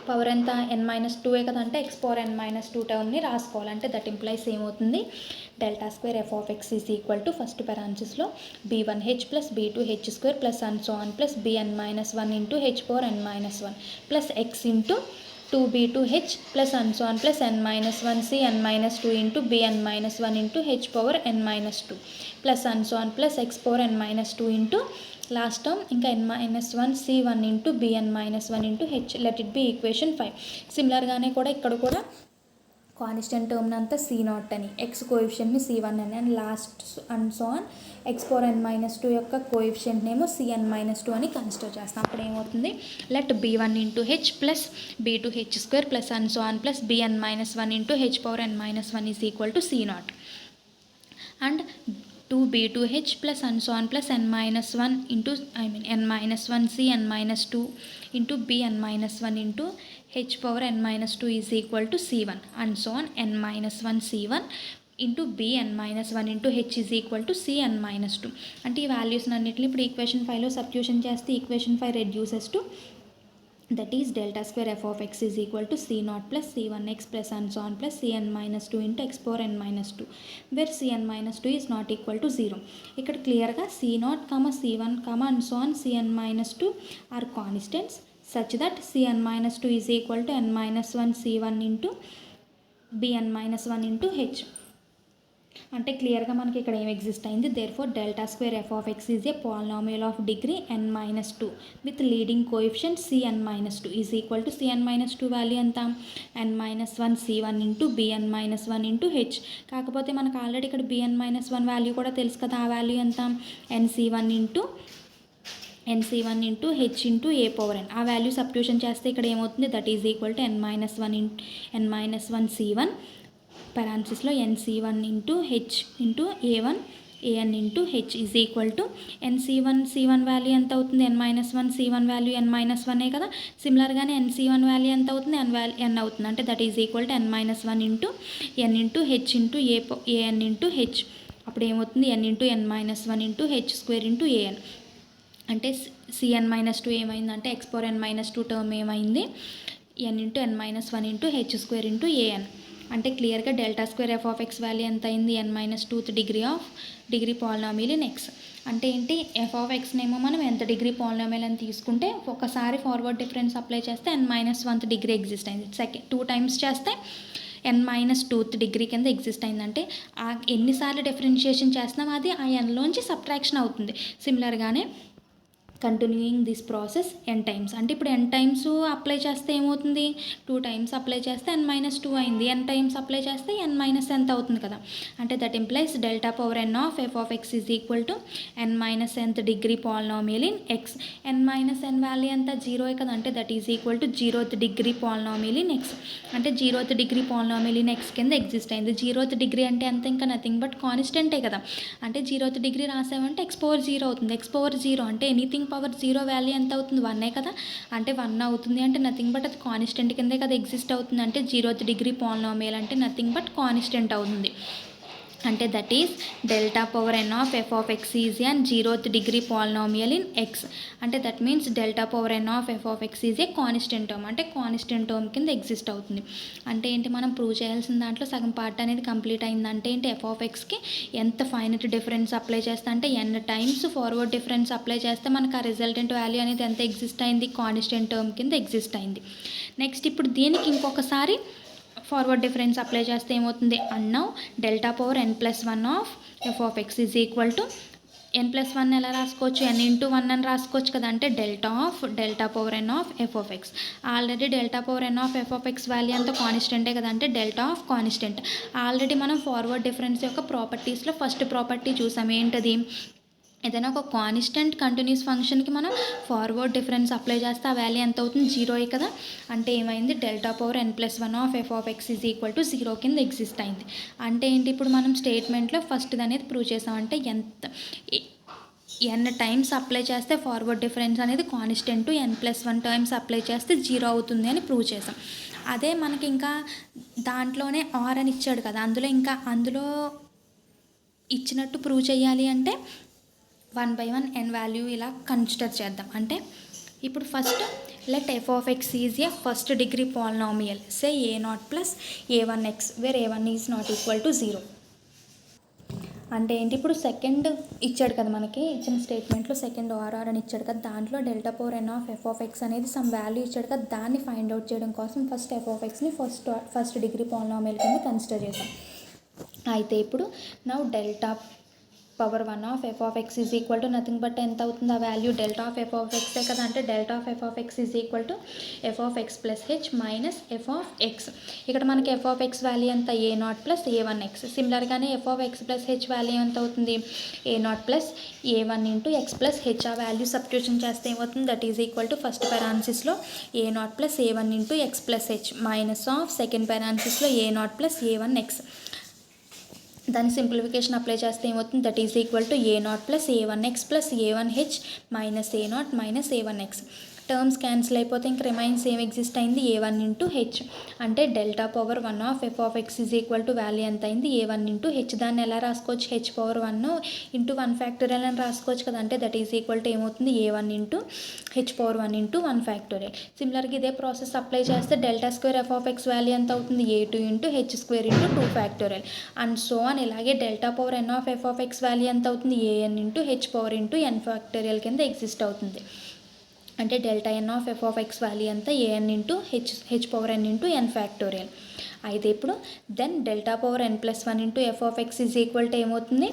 power ఎంత n minus 2 కదా, అంటే x power n minus 2 టర్మ్ని రాసుకోవాలంటే దట్ ఇంప్లైస్ ఏమవుతుంది delta square f of X is equal to first పెరాన్సిస్లో b1h plus b2h square plus and so on plus bn minus 1 into h power n minus 1 plus x into 2b2h plus and so on plus n minus 1 c n minus 2 into bn minus 1 into h power n minus 2 plus and so on plus x power n minus 2 into last term ఇంకా n minus 1 c1 into bn minus 1 into h. let it be equation 5. సిమిలర్గానే కూడా ఇక్కడ కూడా constant టర్మ్ని అంతా c not అని, X కోఎఫిషియంట్ని c1 అని and last and so on X power n minus 2 యొక్క కోఎఫిషియంట్ని ఏమో cn minus 2 అని కన్సిడర్ చేస్తాం. అప్పుడు ఏమవుతుంది let b1 into h plus b2h square plus and so on plus bn minus 1 into h power n minus 1 is equal to c not and 2b2h plus and so on plus n minus 1 into n minus 1 c n minus 2 into bn minus 1 into h power n minus 2 is equal to c1 and so on n minus 1 c1 into bn minus 1 into h is equal to cn minus 2. అంటే ఈ values అన్నిటిని ఇప్పుడు equation 5లో substitution చేస్తే equation 5 reduces to that is delta square f of x is equal to c naught plus c1x plus and so on plus cn minus 2 into x power n minus 2 where cn minus 2 is not equal to 0. ఇక్కడ క్లియర్గా c naught c1 and so on cn minus 2 are constants such that cn minus 2 is equal to n minus 1 c1 into bn minus 1 into h. అంటే క్లియర్గా మనకి ఇక్కడ ఏం exist అయింది therefore delta square f of X is A polynomial of degree n minus 2 with leading coefficient cn minus 2 is equal to cn minus 2 value ఎంత n minus 1 c1 into bn minus 1 into h. కాకపోతే మనకు already ఇక్కడ bn minus 1 value కూడా తెలుసు కదా, ఆ value ఎంత nc1 into h into a power n. ఆ వాల్యూ సబ్స్టిట్యూషన్ చేస్తే ఇక్కడ ఏమవుతుంది that is equal to n minus 1 c1 parenthesis లో nc1 into h into a1 an into h is equal to nc1 c1 value ఎంత అవుతుంది n minus 1 c1 value n minus 1 కదా, సిమిలర్గానే nc1 value ఎంత అవుతుంది n అవుతుంది, అంటే that is equal to n minus 1 into n into h into an into h. అప్పుడు ఏమవుతుంది n into n minus 1 into h square into an. అంటే cn minus 2 ఏమైందంటే x power n minus 2 term ఏమైంది n into n minus 1 into h square into an. అంటే క్లియర్గా delta square f of x value ఎంత అయింది, n-2th degree polynomial in x. అంటే ఏంటి, f of ఎక్స్నేమో మనం ఎంత డిగ్రీ పాలినామియల్ అని తీసుకుంటే ఒకసారి ఫార్వర్డ్ డిఫరెన్స్ అప్లై చేస్తే n-1th డిగ్రీ ఎగ్జిస్ట్ అయింది. 2 టైమ్స్ చేస్తే n-2th డిగ్రీ కింద ఎగ్జిస్ట్ అయిందంటే ఎన్నిసార్లు డిఫరెన్షియేషన్ చేస్తున్నాం అది ఆ nలోంచి సబ్ట్రాక్షన్ అవుతుంది. సిమిలర్గానే continuing this process n times. అంటే ఇప్పుడు n టైమ్స్ అప్లై చేస్తే ఏమవుతుంది, 2 టైమ్స్ అప్లై చేస్తే n-2 అయింది, n టైమ్స్ అప్లై చేస్తే n-nth అవుతుంది కదా. అంటే that implies delta power n of F of X is equal to n-nth degree polynomial in X. n-n value ఎంత, 0 కదా. అంటే that is equal to 0th degree polynomial in x. అంటే 0th degree polynomial in X కింద exist అయింది. 0th degree అంటే ఎంత, ఇంకా nothing but కాన్స్టెంటే కదా. అంటే 0th డిగ్రీ రాసామంటే x పవర్ 0 అవుతుంది. x పవర్ 0 అంటే ఎనీథింగ్ పవర్ 0 వాల్యూ ఎంత అవుతుంది, 1 కదా. అంటే 1 అవుతుంది అంటే నథింగ్ బట్ అది కాన్స్టెంట్ కిందే కదా ఎగ్జిస్ట్ అవుతుంది. అంటే 0th డిగ్రీ పాలినామియల్ అంటే నథింగ్ బట్ కాన్స్టెంట్ అవుతుంది. అంటే that is delta power n of F of X is an 0th degree polynomial in x. అంటే that means delta power n of F of X is a constant term. అంటే constant term కింద exist అవుతుంది. అంటే ఏంటి, మనం prove చేయాల్సిన దాంట్లో సగం పార్ట్ అనేది కంప్లీట్ అయింది. అంటే ఏంటి, ఎఫ్ ఆఫ్ ఎక్స్కి ఎంత ఫైనట్ డిఫరెన్స్ అప్లై చేస్తే అంటే n times forward difference apply చేస్తే మనకు ఆ రిజల్టెంట్ వాల్యూ అనేది ఎంత ఎగ్జిస్ట్ అయింది, కాన్స్టెంట్ టర్మ్ కింద ఎగ్జిస్ట్ అయింది. నెక్స్ట్ ఇప్పుడు దీనికి ఇంకొకసారి ఫార్వర్డ్ డిఫరెన్స్ అప్లై చేస్తే ఏమవుతుంది, అన్నావు delta power n+1 of F of X is equal to n+1 ఎలా రాసుకోవచ్చు, n×1 అని రాసుకోవచ్చు కదా. అంటే delta power n of F of x. Already delta power n of F of x value అంతా కాన్స్టెంటే కదా. అంటే డెల్టా ఆఫ్ కాన్స్టెంట్. ఆల్రెడీ మనం ఫార్వర్డ్ డిఫరెన్స్ యొక్క ప్రాపర్టీస్లో ఫస్ట్ ప్రాపర్టీ చూసాం. ఏంటది, ఏదైనా ఒక కాన్స్టెంట్ కంటిన్యూస్ ఫంక్షన్కి మనం ఫార్వర్డ్ డిఫరెన్స్ అప్లై చేస్తే ఆ వాల్యూ ఎంత అవుతుంది, 0 కదా. అంటే ఏమైంది, delta power n+1 of F of X is equal to 0 కింద ఎగ్జిస్ట్ అయింది. అంటే ఏంటి, ఇప్పుడు మనం స్టేట్మెంట్లో ఫస్ట్ది అనేది ప్రూవ్ చేసామంటే n టైమ్స్ అప్లై చేస్తే ఫార్వర్డ్ డిఫరెన్స్ అనేది కాన్స్టెంట్, n+1 టైమ్స్ అప్లై చేస్తే 0 అవుతుంది అని ప్రూవ్ చేసాం. అదే మనకి ఇంకా దాంట్లోనే ఆర్ అని ఇచ్చాడు కదా, అందులో ఇచ్చినట్టు ప్రూవ్ చేయాలి అంటే 1/1 n వాల్యూ ఇలా కన్సిడర్ చేద్దాం. అంటే ఇప్పుడు first let F of X is a first degree polynomial say a0 plus a1x where a1 is not equal to 0. అంటే ఏంటి, ఇప్పుడు సెకండ్ ఇచ్చాడు కదా, మనకి ఇచ్చిన స్టేట్మెంట్లో సెకండ్ ఆర్ఆర్ అని ఇచ్చాడు కదా, దాంట్లో delta power n of F of X అనేది సమ్ వాల్యూ ఇచ్చాడు కదా, దాన్ని ఫైండ్ అవుట్ చేయడం కోసం ఫస్ట్ ఎఫ్ ఆఫ్ ఎక్స్ని ఫస్ట్ డిగ్రీ పాలినామియల్ కింద కన్సిడర్ చేద్దాం. అయితే ఇప్పుడు now delta power 1 of F of X is equal to nothing but ఎంత అవుతుంది ఆ వాల్యూ, డెల్టా ఆఫ్ ఎఫ్ ఆఫ్ ఎక్సే కదా. అంటే delta of F of X is equal to F of X plus H minus F of x. ఇక్కడ మనకి f of x value ఎంత, a0 ప్లస్ a1x. సిమిలర్గానే f of X plus h value ఎంత అవుతుంది, a0 plus a1 into x plus h. ఆ value substitution చేస్తే ఏమవుతుంది, that is equal to first పెరాన్సిస్లో a0 plus a1 into x plus H minus of second పెరాన్సిస్లో a0 plus a1x. దాని simplification apply చేస్తే ఏమవుతుంది, that is equal to a0 plus a1x plus a1h minus a0 minus a1x. Terms cancel అయిపోతే ఇంక remains ఏం exist అయింది, a1 into H. అంటే delta power 1 of F of X is equal to value ఎంత అయింది, a1 into H. దాన్ని ఎలా రాసుకోవచ్చు, హెచ్ పవర్ 1 ఇంటూ 1 ఫ్యాక్టోరియల్ అని రాసుకోవచ్చు కదా. అంటే దట్ ఈజ్ ఈక్వల్ టు ఏమవుతుంది, a1 into h power 1 into 1 factorial. సిమిలర్గా ఇదే ప్రాసెస్ అప్లై చేస్తే delta square f of x value ఎంత అవుతుంది, a2 into h square into 2 factorial and so అని. ఇలాగే delta power n of F of x value ఎంత అవుతుంది, an into h power into n factorial కింద exist అవుతుంది. అంటే delta n of F of x value అంతా an into h power n into n factorial. అయితే ఇప్పుడు then delta power n+1 into F of X is equal to ఏమవుతుంది,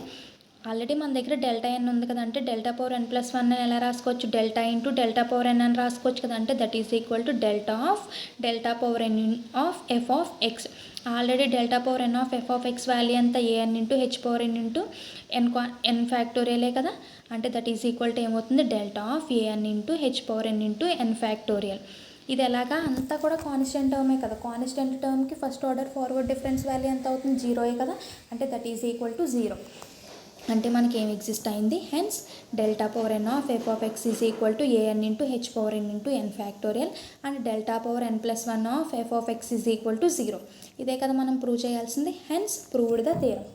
already మన దగ్గర delta n ఉంది కదా. అంటే డెల్టా పవర్ n+1 అని ఎలా రాసుకోవచ్చు, delta into delta power n అని రాసుకోవచ్చు కదా. అంటే that is equal to delta power n of F of x. Already delta power n of F of x value అంతా an into h power n into n ఫ్యాక్టోరియలే కదా. అంటే that is equal to ఏమవుతుంది, delta of an into h power n into n factorial. ఇది ఎలాగా, అంతా కూడా constant టర్మే కదా. కాన్స్టెంట్ టర్మ్కి first order forward difference value ఎంత అవుతుంది, 0 కదా. అంటే దట్ ఈజ్ ఈక్వల్ టు 0. అంటే మనకి ఏం ఎగ్జిస్ట్ అయింది, hence delta power n of F of X is equal to an into h power n into n factorial and delta power n+1 of F of X is equal to 0. ఇదే కదా మనం prove చేయాల్సింది. Hence proved the theorem.